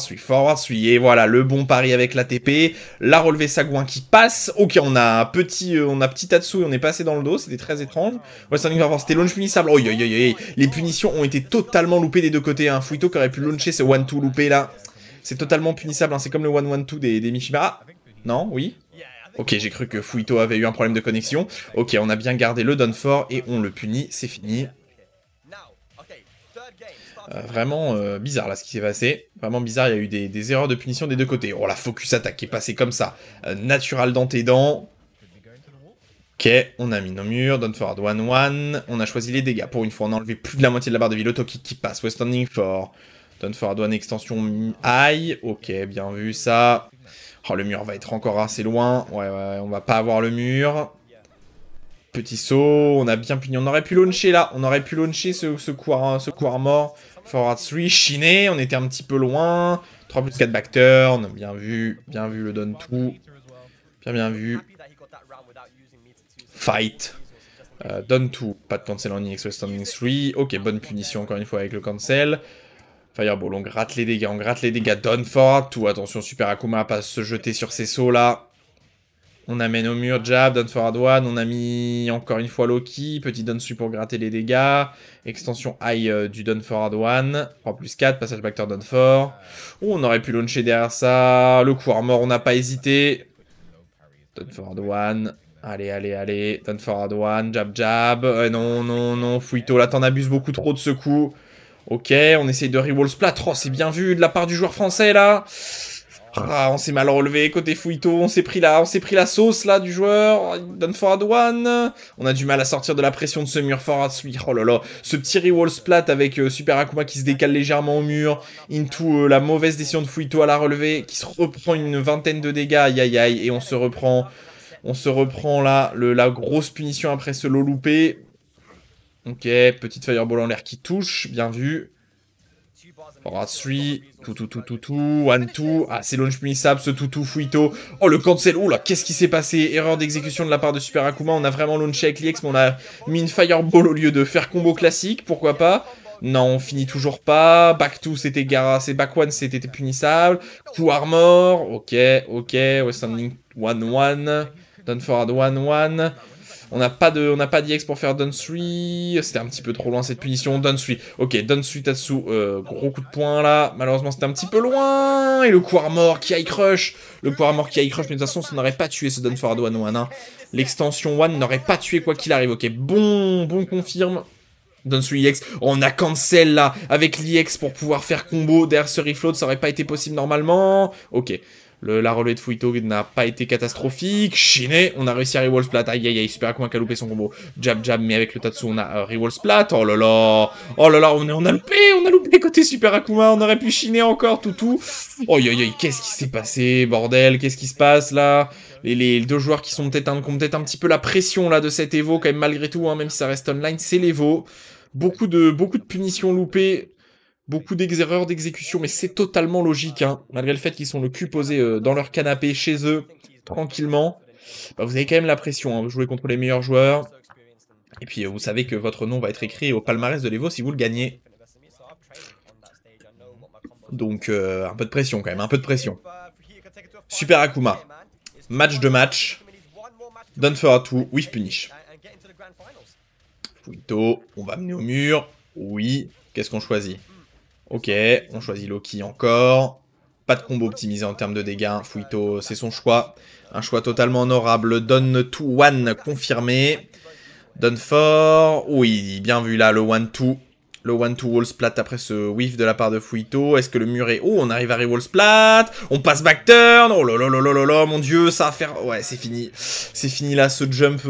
et voilà, le bon pari avec la TP. La relevée Sagouin qui passe. Ok, on a petit Tatsu, on est passé dans le dos, c'était très étrange. Ouais, c'était launch punissable. Oh, les punitions ont été totalement loupées des deux côtés. Hein. Fuito qui aurait pu launcher ce 1-2 loupé là. C'est totalement punissable, hein. C'est comme le 1-1-2 des Mishima. Non, oui. Ok, j'ai cru que Fuito avait eu un problème de connexion. Ok, on a bien gardé le down for et on le punit, c'est fini. Vraiment bizarre là ce qui s'est passé. Vraiment bizarre, il y a eu des erreurs de punition des deux côtés. Oh la focus attaque qui est passée comme ça. Natural dans tes dents. Ok, on a mis nos murs, down forward 1-1. On a choisi les dégâts. Pour une fois, on a enlevé plus de la moitié de la barre de vie. L'auto-kick qui passe. West standing for. Down forward 1, extension high. Ok, bien vu ça. Oh, le mur va être encore assez loin. Ouais, on va pas avoir le mur. Petit saut, on a bien puni. On aurait pu launcher là. On aurait pu launcher ce coup armor. Forward 3, chiné. On était un petit peu loin. 3 plus 4 back turn. Bien vu le down 2. Bien vu. Fight. Down 2. Pas de cancel en EX standing 3. Ok, bonne punition encore une fois avec le cancel. Fireball, on gratte les dégâts. Down forward 2. Attention, Super Akuma à pas se jeter sur ces sauts là. On amène au mur, jab, down forward one. On a mis encore une fois Loki. Petit down sweep pour gratter les dégâts. Extension high du down forward one. 3+4, passage back turn down 4. Oh, on aurait pu launcher derrière ça. Le coup armor, on n'a pas hésité. Down forward one. Allez, allez, allez. Down forward one, jab, jab. Non, non, non. Fuito, là, t'en abuses beaucoup trop de ce coup. Ok, on essaye de reroll splat. Oh, c'est bien vu de la part du joueur français, là. Ah, on s'est mal relevé côté Fuito, on s'est pris la sauce là du joueur. Down forward one. On a du mal à sortir de la pression de ce mur forward three. Oh là là, ce petit reroll splat avec Super Akuma qui se décale légèrement au mur, into la mauvaise décision de Fuito à la relever, qui se reprend une vingtaine de dégâts, aïe aïe aïe, et on se reprend là, la grosse punition après ce lot loupé. Ok, petite fireball en l'air qui touche, bien vu. Forward 3, tout, 1, 2. Ah, c'est launch punissable, ce tout, Fuito. Oh, le cancel. Oh là, qu'est-ce qui s'est passé? Erreur d'exécution de la part de Super Akuma. On a vraiment launché avec l'EX, mais on a mis une fireball au lieu de faire combo classique. Pourquoi pas? Non, on finit toujours pas. Back 2, c'était Gara. C'est back 1, c'était punissable. Coup armor. Ok. West Standing 1-1. Down forward 1-1. On n'a pas d'EX pour faire down 3. C'était un petit peu trop loin cette punition. Down 3. Ok, down 3 Tatsu. Gros coup de poing là. Malheureusement, c'était un petit peu loin. Et le coup armor qui high crush. Mais de toute façon, ça n'aurait pas tué ce down forward 1-1. Hein. L'extension 1 n'aurait pas tué quoi qu'il arrive. Ok, bon confirme. Down 3 EX. On a cancel là. Avec l'EX pour pouvoir faire combo derrière ce refloat. Ça aurait pas été possible normalement. Ok. La relevée de Fuito n'a pas été catastrophique. Chiné, on a réussi à reroll splat. Aïe aïe aïe, Super Akuma qui a loupé son combo. Jab jab, mais avec le Tatsu, on a reroll splat. Oh là là, on a loupé côté Super Akuma. On aurait pu chiner encore, tout. Oh aïe aïe, qu'est-ce qui s'est passé, bordel? Qu'est-ce qui se passe là? Les deux joueurs qui sont peut-être un petit peu la pression là de cet Evo, quand même, malgré tout, hein, même si ça reste online, c'est l'Evo. Beaucoup de punitions loupées. Beaucoup d'erreurs d'exécution, mais c'est totalement logique, hein. Malgré le fait qu'ils sont le cul posé dans leur canapé, chez eux, tranquillement. Bah, vous avez quand même la pression, hein. Vous jouez contre les meilleurs joueurs. Et puis, vous savez que votre nom va être écrit au palmarès de l'Evo si vous le gagnez. Donc, un peu de pression quand même, un peu de pression. Super Akuma. Match de match. Down for 2, with punish. Fuito, on va amener au mur. Oui. Qu'est-ce qu'on choisit? Ok, on choisit Loki encore. Pas de combo optimisé en termes de dégâts. Fuito, c'est son choix. Un choix totalement honorable. Down 2-1 confirmé. Down 4. Oui, bien vu là, le 1-2. Le 1-2 wall splat après ce whiff de la part de Fuito. Est-ce que le mur est... Oh, on arrive à re-wall splat. On passe back turn. Oh là là là là là, mon dieu, ça va faire... Ouais, c'est fini. C'est fini là, ce jump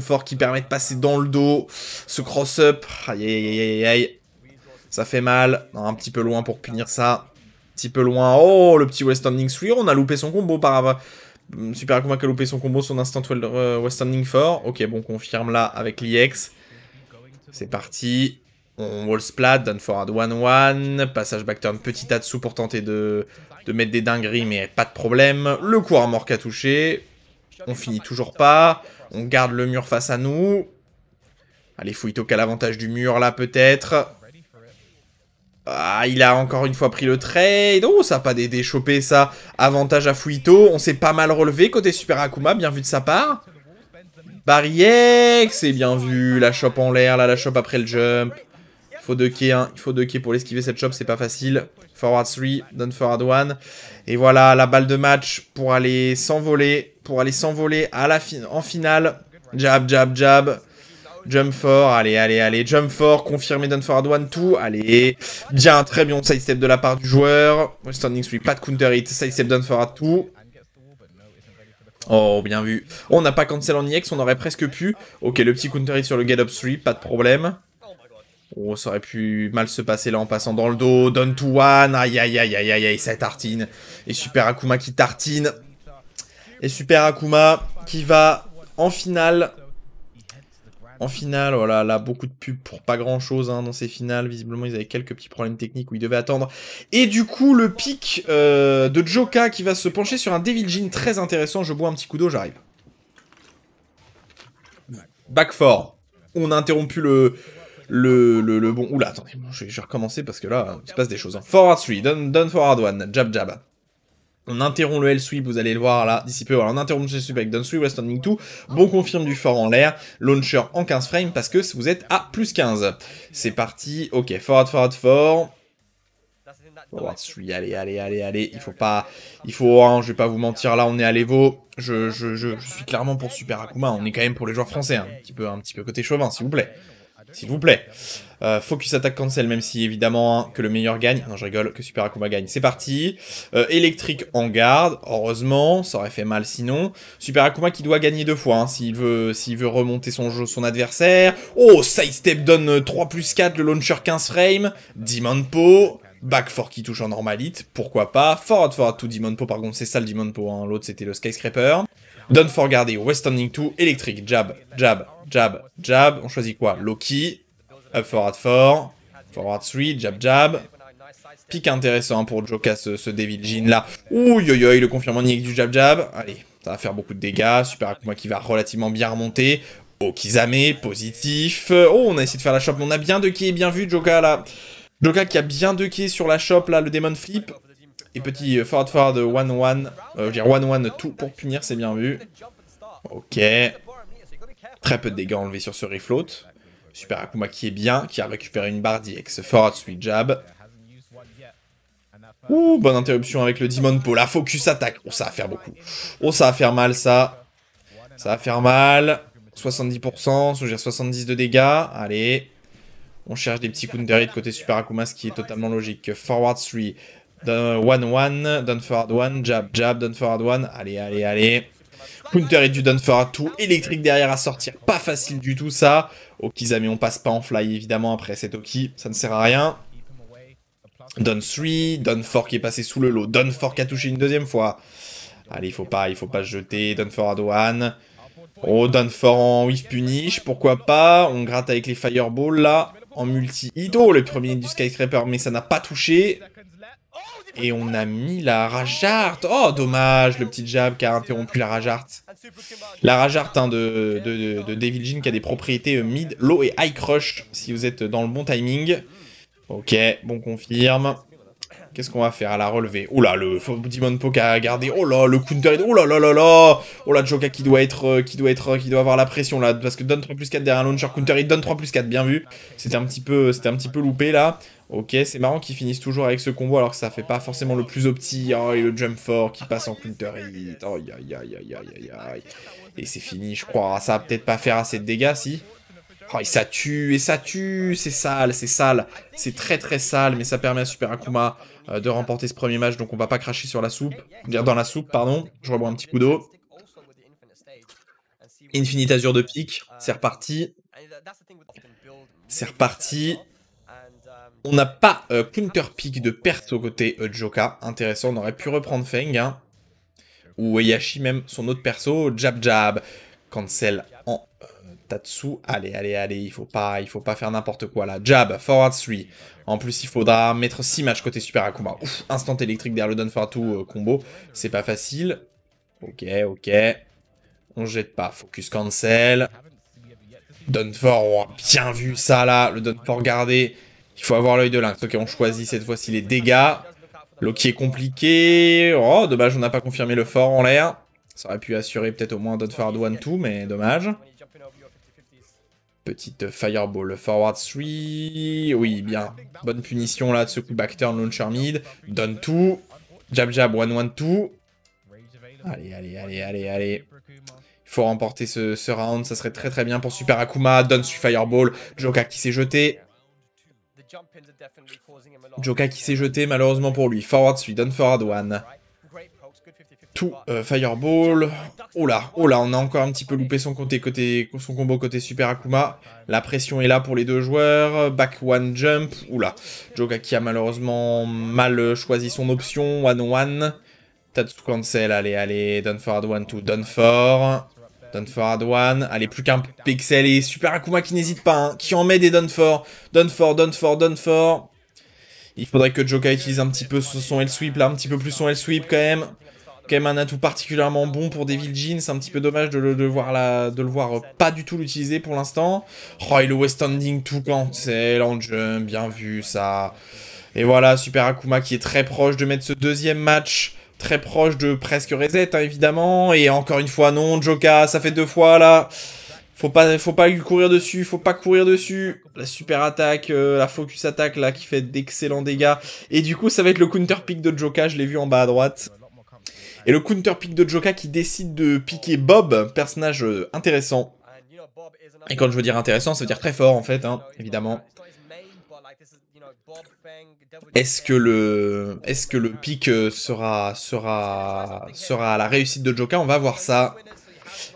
fort qui permet de passer dans le dos. Ce cross-up. Aïe aïe aïe aïe aïe. Ça fait mal. Non, un petit peu loin pour punir ça. Un petit peu loin. Oh, le petit West Standing 3. On a loupé son combo par... Super Akuma qui a loupé son combo, son instant West Standing 4. Ok, bon, confirme là avec l'EX. C'est parti. On wall splat, down forward 1-1. Passage back turn, petit Tatsu pour tenter de mettre des dingueries, mais pas de problème. Le coup armor qui a touché. On finit toujours pas. On garde le mur face à nous. Allez, Fuito qui a l'avantage du mur là, peut-être. Ah, il a encore une fois pris le trade. Oh, ça n'a pas déchopé ça. Avantage à Fuito. On s'est pas mal relevé côté Super Akuma. Bien vu de sa part. Barrière, c'est bien vu. La chope en l'air, là, la chope après le jump. Il faut 2 quais, hein. Il faut 2 quais pour l'esquiver cette chope, c'est pas facile. Forward 3, down forward 1. Et voilà, la balle de match pour aller s'envoler. En finale. Jab, jab, jab. Jump fort, allez, jump fort, confirmé down forward 1-2, allez, bien, très bien, sidestep de la part du joueur, standing 3, pas de counter hit, sidestep down forward 2, oh, bien vu, on n'a pas cancel en EX, on aurait presque pu, ok, le petit counter hit sur le get up 3, pas de problème, oh, ça aurait pu mal se passer là en passant dans le dos, down to 1, aïe, aïe, aïe, aïe, aïe, ça tartine, et Super Akuma qui tartine, et Super Akuma qui va en finale. En finale, voilà, là, beaucoup de pubs pour pas grand chose hein, dans ces finales. Visiblement, ils avaient quelques petits problèmes techniques où ils devaient attendre. Et du coup, le pic de Joka qui va se pencher sur un Devil Jin très intéressant. Je bois un petit coup d'eau, j'arrive. Back 4. On a interrompu le bon... Oula, attendez, je vais recommencer parce que là, il se passe des choses. Hein. Forward 3, down forward 1, jab jab. On interrompt le L-Sweep, vous allez le voir là, d'ici peu, voilà, on interrompt le L-Sweep avec Down Sweep, West Standing 2, bon confirme du fort en l'air, launcher en 15 frames parce que vous êtes à plus 15. C'est parti, ok, forward, forward, forward. Forward 3, allez, il faut, hein, je vais pas vous mentir, là on est à l'Evo, je suis clairement pour Super Akuma, on est quand même pour les joueurs français, hein, un petit peu côté chauvin, s'il vous plaît. S'il vous plaît. Focus attaque cancel, même si évidemment hein, que le meilleur gagne. Non, je rigole, que Super Akuma gagne. C'est parti. Électrique en garde, heureusement, ça aurait fait mal sinon. Super Akuma qui doit gagner 2 fois, hein, s'il veut remonter son adversaire. Oh, sidestep donne 3+4, le launcher 15 frames. Demon Po. Back 4 qui touche en normalite, pourquoi pas. Forward to Demon Po, par contre, c'est ça le Demon Po, hein. L'autre c'était le Skyscraper. Done for garder, West Standing 2, électrique, jab, jab, jab, jab. On choisit quoi? Loki, up forward 4, forward 3, jab, jab. Pic intéressant pour Joka, ce Devil Jin là. Ouh, yo, le confirmant avec du jab, jab. Allez, ça va faire beaucoup de dégâts. Super Akuma qui va relativement bien remonter. Okizame, positif. Oh, on a essayé de faire la shop, mais on a bien ducké, bien vu Joka là. Joka qui a bien ducké sur la shop là, le Demon Flip. Et petit forward 1-1, je veux dire 1-1 tout pour punir, c'est bien vu. Ok. Très peu de dégâts enlevés sur ce refloat. Super Akuma qui est bien, qui a récupéré une barre d'IX. Forward sweet jab. Ouh, bonne interruption avec le Demon Po. La focus attaque. Oh, ça va faire beaucoup. Oh, ça va faire mal ça. Ça va faire mal. 70%, je veux dire 70 de dégâts. Allez. On cherche des petits counter hits côté Super Akuma, ce qui est totalement logique. Forward 3. 1-1, down forward 1, jab, jab, down forward 1, allez. Counter hit du down forward 2, électrique derrière à sortir, pas facile du tout ça. Okizame, on passe pas en fly évidemment après cet Oki, ça ne sert à rien. Down 3, down 4 qui est passé sous le lot, down 4 qui a touché une deuxième fois. Allez, il faut pas se jeter, down forward 1. Oh, down 4 en whiff punish, pourquoi pas. On gratte avec les fireballs là, en multi-hit. Oh, le premier du Skyscraper, mais ça n'a pas touché. Et on a mis la Rajart. Oh, dommage, le petit jab qui a interrompu la Rajart. La Rajart hein, de Devil Jin qui a des propriétés mid, low et high crush si vous êtes dans le bon timing. Ok, bon confirme. Qu'est-ce qu'on va faire à la relevée? Oh là, le Demon Po qui a gardé. Oh là, le counter. Oh là là là là. Oh là, Joka qui doit avoir la pression là. Parce que donne 3+4 derrière un launcher counter. Il donne 3+4, bien vu. C'était un petit peu loupé là. Ok, c'est marrant qu'ils finissent toujours avec ce combo alors que ça fait pas forcément le plus opti. Oh, et le jump fort qui passe en counter hit. Oh, aïe. Et c'est fini, je crois. Ça va peut-être pas faire assez de dégâts, si. Oh, et ça tue, c'est sale. C'est très très sale, mais ça permet à Super Akuma de remporter ce premier match, donc on va pas cracher sur la soupe. Dans la soupe, pardon. Je rebois un petit coup d'eau. Infinite Azure de pique, c'est reparti. On n'a pas counter pick de perso côté Joka, intéressant, on aurait pu reprendre Feng, hein. Ou Yashi même, son autre perso, jab jab, cancel en Tatsu, allez, il faut pas faire n'importe quoi là, jab, forward 3, en plus il faudra mettre 6 matchs côté Super Akuma, ouf, instant électrique derrière le down forward 2 combo, c'est pas facile, ok, on jette pas, focus cancel, down for, oh, bien vu ça là, le down for gardé. Il faut avoir l'œil de lynx. Ok, on choisit cette fois-ci les dégâts. Loki est compliqué. Oh, dommage, on n'a pas confirmé le fort en l'air. Ça aurait pu assurer peut-être au moins Dot Forward 1-2, mais dommage. Petite Fireball Forward 3. Oui, bien. Bonne punition là de ce coup back turn launcher mid. Done 2. Jab jab 1-1-2. Allez. Il faut remporter ce round. Ça serait très très bien pour Super Akuma. Done sur Fireball. Joka qui s'est jeté. Joka qui s'est jeté malheureusement pour lui. Forward 3, down forward 1. Tout Fireball. Oh là, on a encore un petit peu loupé son combo côté Super Akuma. La pression est là pour les deux joueurs. Back one jump. Oula. Joka qui a malheureusement mal choisi son option. 1-1. Tatsu cancel. Allez. Down forward 1-2. Down for. Down forward 1. Allez, plus qu'un pixel. Et Super Akuma qui n'hésite pas. Hein, qui en met des down for. Down for. Il faudrait que Joka utilise un petit peu son L-Sweep là. Un petit peu plus son L-Sweep quand même. Quand même un atout particulièrement bon pour Devil Jin. C'est un petit peu dommage de le voir pas du tout l'utiliser pour l'instant. Oh, et le West Standing tout cancel en jump. Bien vu ça. Et voilà, Super Akuma qui est très proche de mettre ce deuxième match Très proche de presque reset, hein, évidemment. Et encore une fois, non, Joka, ça fait 2 fois, là. Faut pas lui courir dessus, faut pas courir dessus. La super attaque, la focus attaque, là, qui fait d'excellents dégâts. Et du coup, ça va être le counter pick de Joka, je l'ai vu en bas à droite. Et le counter pick de Joka qui décide de piquer Bob, personnage intéressant. Et quand je veux dire intéressant, ça veut dire très fort, en fait, hein, évidemment. Est-ce que le pick sera à la réussite de Joka? On va voir ça.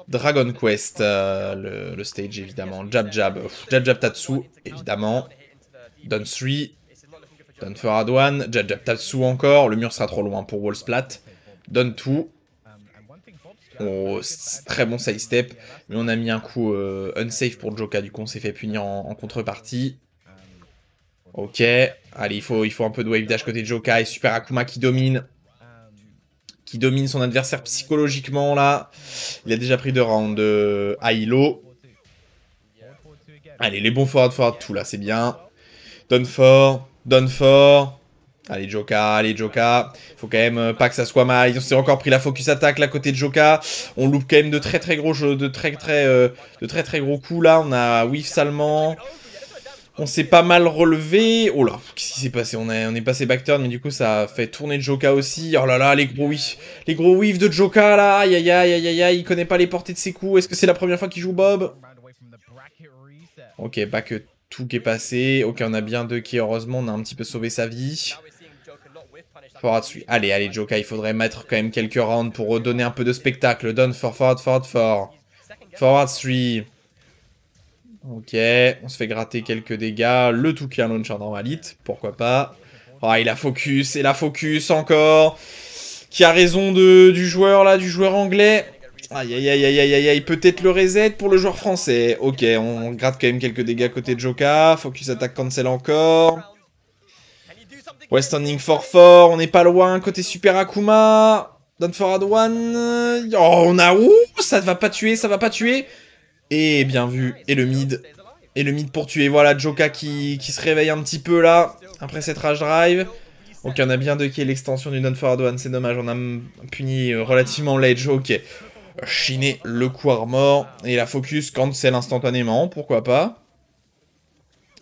Dragon Quest, le stage évidemment. Jab Jab. Jab Jab Tatsu, évidemment. Done 3. Done Forward 1. Jab Jab Tatsu encore. Le mur sera trop loin pour Wall Splat. Done 2. Oh, très bon side step. Mais on a mis un coup unsafe pour Joka. Du coup, on s'est fait punir en contrepartie. Ok. Allez, il faut un peu de wave dash côté de Joka. Et Super Akuma qui domine. Qui domine son adversaire psychologiquement, là. Il a déjà pris 2 rounds à Hilo. Allez, les bons forward tout, là, c'est bien. Done for. Allez, Joka, Faut quand même pas que ça soit mal. Ils ont encore pris la focus attaque, là, côté de Joka. On loupe quand même de très gros jeux, de très gros coups, là. On a whiff salement. On s'est pas mal relevé. Oh là, qu'est-ce qui s'est passé? On est passé backturn, mais du coup, ça a fait tourner Joka aussi. Oh là là, les gros whiffs de Joka, là. Aïe, aïe, aïe, aïe, aïe, il connaît pas les portées de ses coups. Est-ce que c'est la première fois qu'il joue Bob? Ok, pas que tout qui est passé. Ok, on a bien 2 qui, heureusement, on a un petit peu sauvé sa vie. Allez, Joka, il faudrait mettre quand même quelques rounds pour redonner un peu de spectacle. Done for forward. Forward 3. Ok, on se fait gratter quelques dégâts. Le tout qui a un launcher normalite, pourquoi pas. Ah, il a focus, et la focus encore. Qui a raison du joueur là, du joueur anglais. Aïe, aïe, aïe, aïe, aïe, aïe, peut-être le reset pour le joueur français. Ok, on gratte quand même quelques dégâts côté de Joka. Focus attack cancel encore. West standing for 4, on n'est pas loin. Côté Super Akuma. Done for one. Oh, on a... Ouh, ça va pas tuer. Et bien vu. Et le mid pour tuer. Voilà, Joka qui se réveille un petit peu là. Après cette rage drive. Ok, on a bien 2 qui est l'extension du Done for one. C'est dommage, on a puni relativement l'edge. Ok. Chiner le coup armor. Et la focus cancel instantanément. Pourquoi pas.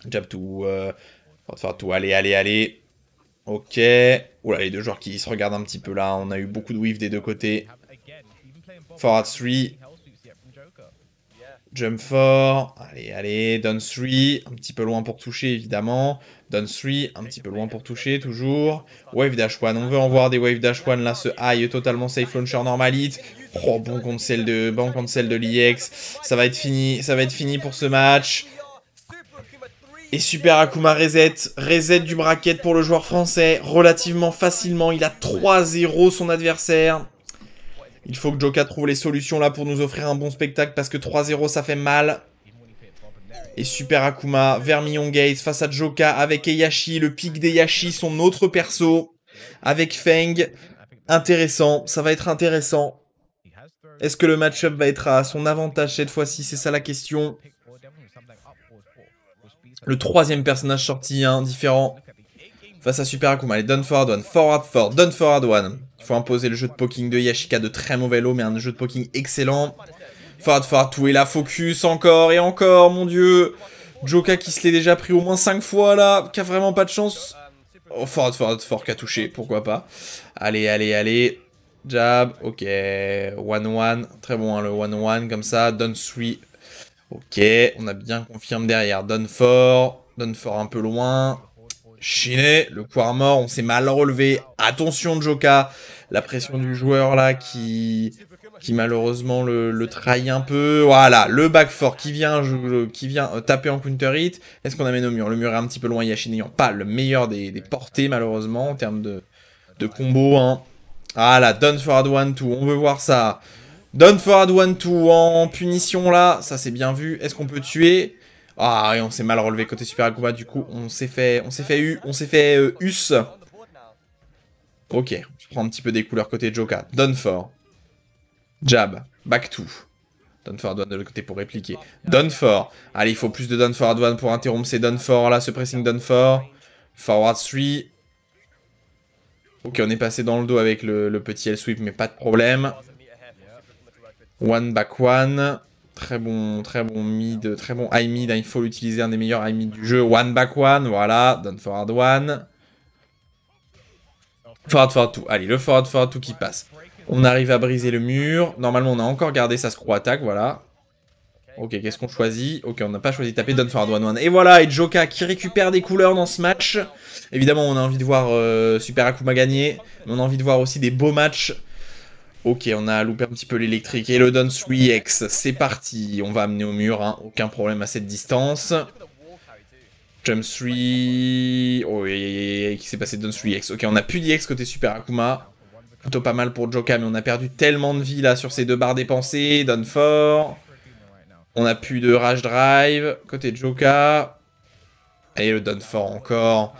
Jab tout. Tout. Allez. Ok. Oula, les 2 joueurs qui se regardent un petit peu là. On a eu beaucoup de whiff des 2 côtés. Forward 3. Jump 4, allez, Done 3, un petit peu loin pour toucher évidemment. Done 3, un petit peu loin pour toucher, toujours. Wave Dash 1, on veut en voir des Wave Dash 1, là ce high totalement safe launcher normalite. Oh, bon cancel de l'EX, ça va être fini pour ce match. Et Super Akuma reset du bracket pour le joueur français, relativement facilement, il a 3-0 son adversaire. Il faut que Joka trouve les solutions là pour nous offrir un bon spectacle parce que 3-0 ça fait mal. Et Super Akuma, Vermillon Gates face à Joka avec Heihachi, le pic d'Heihachi, son autre perso. Avec Feng. Intéressant, ça va être intéressant. Est-ce que le match-up va être à son avantage cette fois-ci? C'est ça la question. Le 3e personnage sorti, hein, différent. Face à Super Akuma, allez, Done Forward 1, Forward 4, Done Forward 1. Il faut imposer le jeu de poking de Heihachi, de très mauvais lot, mais un jeu de poking excellent. Forward 2 et la focus, encore et encore, mon dieu. Joka qui se l'est déjà pris au moins 5 fois là, qui a vraiment pas de chance. Oh, Forward 4 qui a touché, pourquoi pas. Allez. Jab, ok. 1-1, très bon hein, le 1-1 comme ça. Done 3. Ok, on a bien confirmé derrière. Done 4 un peu loin. Chiné, le coup armor, on s'est mal relevé. Attention Joka, la pression du joueur là qui malheureusement le trahit un peu. Voilà, le back 4 qui vient taper en counter hit. Est-ce qu'on amène au mur? Le mur est un petit peu loin, Heihachi n'ayant pas le meilleur des portées malheureusement en termes de combo. Hein. Voilà, Done Forward 1-2, on veut voir ça. Done Forward 1-2 en punition là, ça c'est bien vu. Est-ce qu'on peut tuer? Ah oui, on s'est mal relevé côté Super Akuma, du coup, on s'est fait us. Ok, je prends un petit peu des couleurs côté Joka. Done for. Jab. Back 2. Done for Adwan de l'autre côté pour répliquer. Done for. Allez, il faut plus de Done for Adwan pour interrompre ces Done for là, ce pressing Done for. Forward 3. Ok, on est passé dans le dos avec le petit L-sweep, mais pas de problème. One back one. Très bon mid, très bon high mid. Il faut l'utiliser, un des meilleurs high mid du jeu. One back one, voilà. Down forward one. Forward two. Allez, le forward two qui passe. On arrive à briser le mur. Normalement, on a encore gardé sa screw attack, voilà. Ok, qu'est-ce qu'on choisit? Ok, on n'a pas choisi de taper Down forward one. Et voilà, et Joka qui récupère des couleurs dans ce match. Évidemment, on a envie de voir Super Akuma gagner. Mais on a envie de voir aussi des beaux matchs. Ok, on a loupé un petit peu l'électrique. Et le Down 3X, c'est parti. On va amener au mur, hein. Aucun problème à cette distance. Jump 3... Oh, qui s'est passé Down 3X. Ok, on a plus d'IX côté Super Akuma. Plutôt pas mal pour Joka, mais on a perdu tellement de vie là sur ces 2 barres dépensées. Down 4. On a plus de Rage Drive côté Joka. Et le Down 4 encore.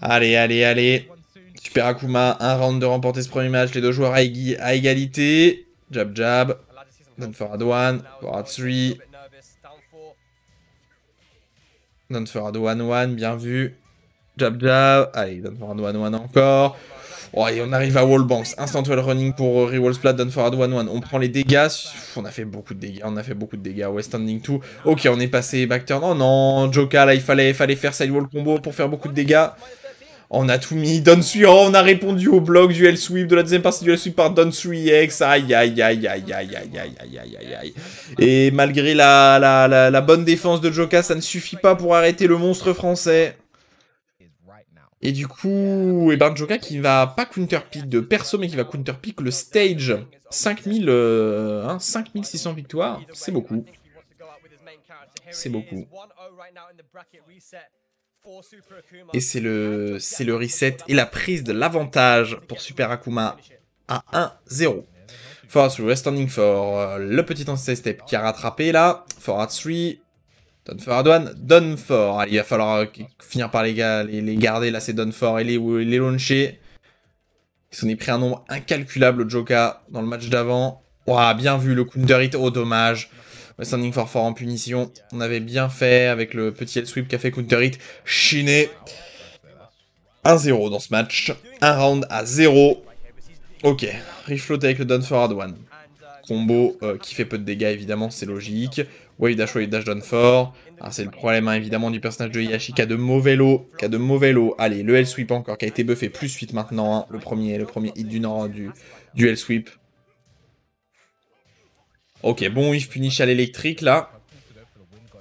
Allez, allez, allez. Super Akuma, un round de remporter ce premier match. Les 2 joueurs à égalité. Jab, jab. Down forward one. Forward 3. Down forward one, bien vu. Jab, jab. Allez, down forward one encore. Oh, et on arrive à wall bounce. Instant wall running pour rewall splat. Down forward one. On prend les dégâts. On a fait beaucoup de dégâts. West standing 2. Ok, on est passé back turn. Oh non, Joka, là, il fallait faire side wall combo pour faire beaucoup de dégâts. On a tout mis, Down 3, oh, on a répondu au bloc du L-sweep, de la deuxième partie du L-sweep par Down 3X, aïe aïe aïe aïe aïe aïe aïe aïe aïe aïe. Et malgré la bonne défense de Joka, ça ne suffit pas pour arrêter le monstre français. Et du coup, Joka qui va pas counterpick de perso, mais qui va counterpick le stage. 5600 victoires, c'est beaucoup. C'est beaucoup. Et c'est le reset et la prise de l'avantage pour Super Akuma à 1-0. Forward 3, standing for le petit ancien step qui a rattrapé là. Forward 3, down forward one, down 4. Allez, il va falloir finir par les garder là, c'est down 4 et les launcher. Ils s'en est pris un nombre incalculable Joka dans le match d'avant. Ouah, bien vu le counter hit, oh dommage. Standing for 4 en punition. On avait bien fait avec le petit L-sweep qui a fait counter hit. Chiné. 1-0 dans ce match. Un round à 0. Ok. Refloat avec le down forward one. Combo qui fait peu de dégâts évidemment, c'est logique. Wave dash down 4. C'est le problème hein, évidemment du personnage de Heihachi qui a de mauvais lots. Allez, le L-sweep encore qui a été buffé plus 8 maintenant. Hein. Le premier hit du nord du L-sweep. Ok, bon whiff punish à l'électrique, là.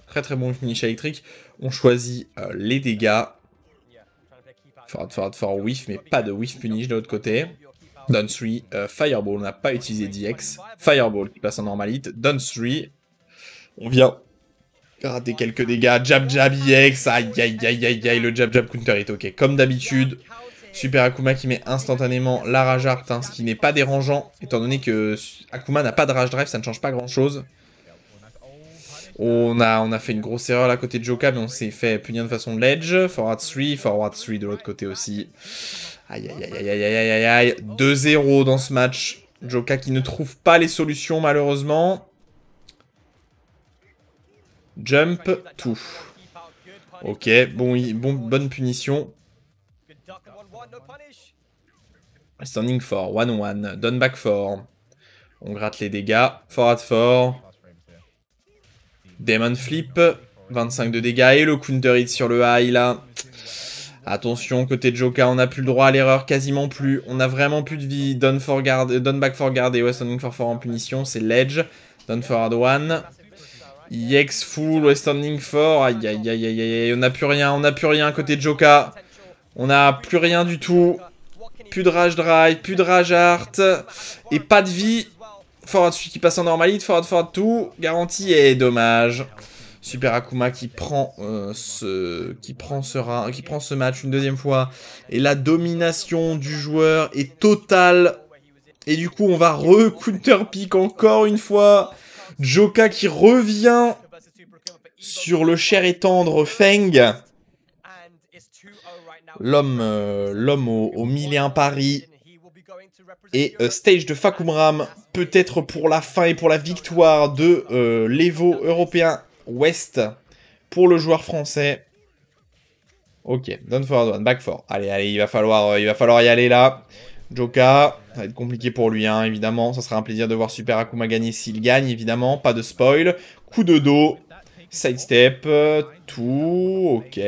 Très bon whiff punish à l'électrique. On choisit les dégâts. Forward, whiff, mais pas de whiff punish de l'autre côté. Down 3, Fireball, on n'a pas utilisé DX. Fireball qui passe en normal hit. Down 3. On vient rater quelques dégâts. Jab, EX. Aïe, le jab, counter hit. Ok, comme d'habitude. Super Akuma qui met instantanément la Rage Art, hein, ce qui n'est pas dérangeant, étant donné que Akuma n'a pas de Rage Drive, ça ne change pas grand chose. On a fait une grosse erreur là côté de Joka, mais on s'est fait punir de façon ledge. Forward 3 de l'autre côté aussi. Aïe. 2-0 dans ce match. Joka qui ne trouve pas les solutions malheureusement. Jump, tout. Ok, bonne punition. Standing for 1-1, down back 4. On gratte les dégâts. Forward 4. Demon flip. 25 de dégâts et le counter hit sur le high là. Attention, côté Joka, on n'a plus le droit à l'erreur, quasiment plus. On a vraiment plus de vie. Down back 4 gardé. Ouais, standing for 4 en punition, c'est ledge. Down forward 1. EX full, ouais, standing for. Aïe. On n'a plus rien côté Joka. On n'a plus rien du tout. Plus de Rage Drive, plus de Rage Art, et pas de vie. Forward celui qui passe en normalite, forward tout, garantie et dommage. Super Akuma qui prend ce match une deuxième fois. Et la domination du joueur est totale. Et du coup, on va re-counter pick encore une fois. Joka qui revient sur le cher et tendre Feng. L'homme au 1001 Paris. Et stage de Fakumram, peut-être pour la fin et pour la victoire de l'Evo européen West pour le joueur français. Ok, down forward one, back four. Allez, allez, il va falloir y aller là. Joka, ça va être compliqué pour lui, hein, évidemment. Ça sera un plaisir de voir Super Akuma gagner s'il gagne, évidemment. Pas de spoil. Coup de dos. Sidestep. Tout. Ok.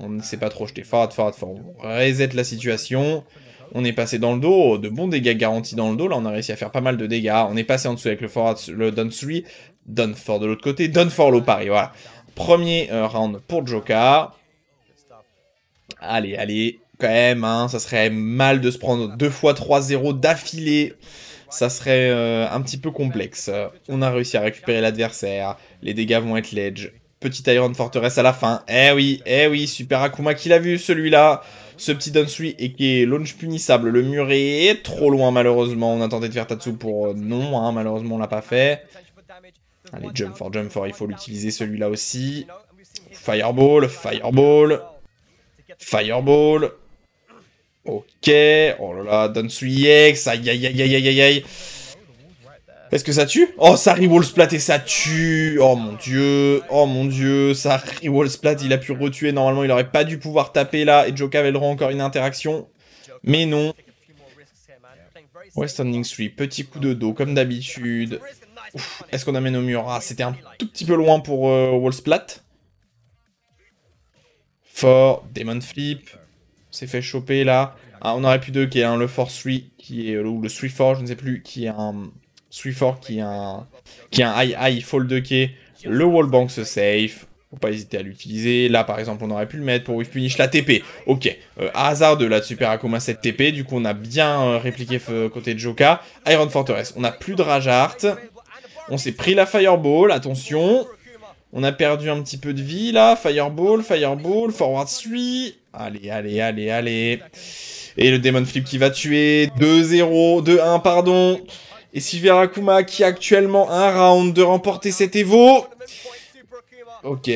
On ne s'est pas trop jeté. Forward, forward, forward. On reset la situation. On est passé dans le dos. De bons dégâts garantis dans le dos. Là, on a réussi à faire pas mal de dégâts. On est passé en dessous avec le forward, le down 3. Down 4 de l'autre côté. Down 4 low parry. Voilà. Premier round pour Joka. Allez, allez. Quand même, hein, ça serait mal de se prendre 2 fois 3-0 d'affilée. Ça serait un petit peu complexe. On a réussi à récupérer l'adversaire. Les dégâts vont être ledge. Petite Iron Fortress à la fin. Eh oui, Super Akuma qui l'a vu, celui-là. Ce petit down 3 et qui est launch punissable. Le mur est trop loin, malheureusement. On a tenté de faire Tatsu pour non, hein, malheureusement, on l'a pas fait. Allez, jump for, il faut l'utiliser, celui-là aussi. Fireball, fireball. Fireball. Ok. Oh là là, down 3x. Aïe, aïe, aïe, aïe, aïe, aïe. Est-ce que ça tue? Oh, ça rewall splat et ça tue. Oh mon dieu, ça rewall splat, il a pu retuer. Normalement, il aurait pas dû pouvoir taper là. Et Joka avait le droit encore une interaction. Mais non. West Standing 3, petit coup de dos, comme d'habitude. Est-ce qu'on amène au mur? Ah, c'était un tout petit peu loin pour wall splat. Fort, Demon Flip. On s'est fait choper là. Ah, on aurait pu deux qui est le Force 3, qui est, ou le 3-4, je ne sais plus, qui est un 3-4, qui est un high fall de quai. Le wallbang se safe. Faut pas hésiter à l'utiliser. Là, par exemple, on aurait pu le mettre pour whiff punish la TP. Ok. Hasard de la Super Akuma cette TP. Du coup, on a bien répliqué côté de Joka. Iron Fortress. On n'a plus de Rage Art. On s'est pris la Fireball. Attention. On a perdu un petit peu de vie, là. Fireball, Fireball, Forward 3. Allez, allez, allez, allez. Et le Demon Flip qui va tuer. 2-0, 2-1, pardon. Et Super Akuma qui a actuellement un round de remporter cet Evo. Ok,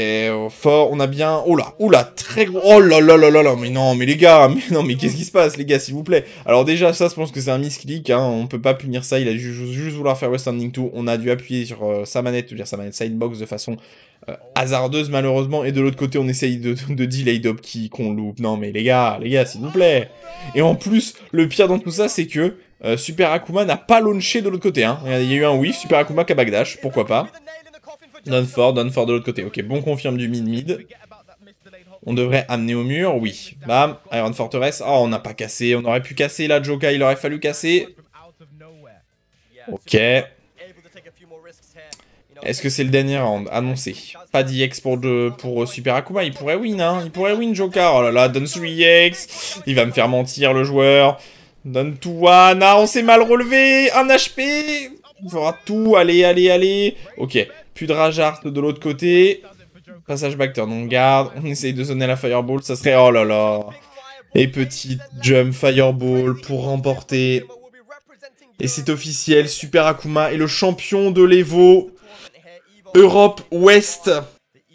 fort, on a bien... Oh là, très gros... Oh là là là là là, mais non, mais les gars, mais qu'est-ce qui se passe, les gars, s'il vous plaît? Alors déjà, ça, je pense que c'est un misclick, hein, on peut pas punir ça, il a juste vouloir faire West Standing 2, on a dû appuyer sur sa manette, je veux dire sa manette sidebox de façon hasardeuse, malheureusement, et de l'autre côté, on essaye de delay dop qu'on loupe. Non, mais les gars, s'il vous plaît. Et en plus, le pire dans tout ça, c'est que Super Akuma n'a pas launché de l'autre côté, hein. Il y a eu un whiff, Super Akuma qui a backdash, pourquoi pas. Down fort de l'autre côté. Ok, bon confirme du mid-mid. On devrait amener au mur, oui. Bam, Iron Fortress. Oh, on n'a pas cassé. On aurait pu casser là, Joka, il aurait fallu casser. Ok. Est-ce que c'est le dernier round? Annoncé. Pas d'EX pour Super Akuma. Il pourrait win, hein. Il pourrait win, Joka. Oh là là, donne 3EX. Il va me faire mentir, le joueur. Donne tout one. Ah, on s'est mal relevé. 1 HP. Il fera tout. Allez, allez, allez. Ok. Plus de Rage Art de l'autre côté. Passage back turn, on garde. On essaye de zoner la Fireball. Ça serait... Oh là là. Et petite jump Fireball pour remporter. Et c'est officiel. Super Akuma est le champion de l'Evo. Europe Ouest.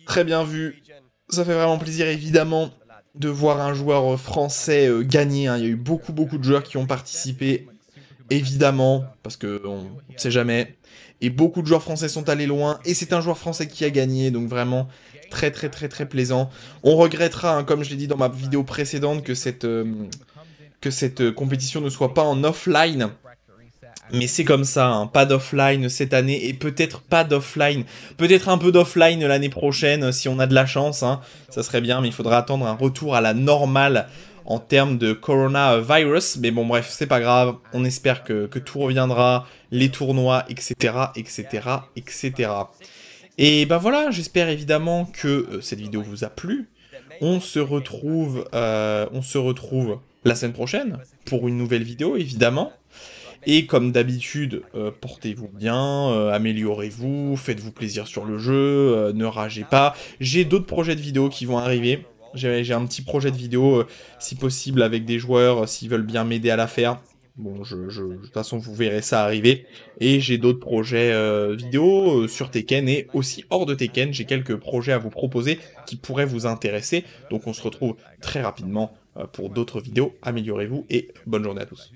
Très bien vu. Ça fait vraiment plaisir, évidemment, de voir un joueur français gagner. Hein. Il y a eu beaucoup de joueurs qui ont participé. Évidemment, parce que on ne sait jamais. Et beaucoup de joueurs français sont allés loin. Et c'est un joueur français qui a gagné. Donc vraiment, très plaisant. On regrettera, hein, comme je l'ai dit dans ma vidéo précédente, que cette compétition ne soit pas en offline. Mais c'est comme ça, hein, pas d'offline cette année. Et peut-être pas d'offline. Peut-être un peu d'offline l'année prochaine, si on a de la chance. Hein. Ça serait bien, mais il faudra attendre un retour à la normale en termes de coronavirus, mais bon bref, c'est pas grave, on espère que tout reviendra, les tournois, etc., etc. Et ben voilà, j'espère évidemment que cette vidéo vous a plu. On se retrouve la semaine prochaine pour une nouvelle vidéo, évidemment. Et comme d'habitude, portez-vous bien, améliorez-vous, faites-vous plaisir sur le jeu, ne ragez pas. J'ai d'autres projets de vidéos qui vont arriver. J'ai un petit projet de vidéo, si possible, avec des joueurs, s'ils veulent bien m'aider à la faire. Bon, de toute façon, vous verrez ça arriver. Et j'ai d'autres projets vidéo sur Tekken et aussi hors de Tekken. J'ai quelques projets à vous proposer qui pourraient vous intéresser. Donc on se retrouve très rapidement pour d'autres vidéos. Améliorez-vous et bonne journée à tous.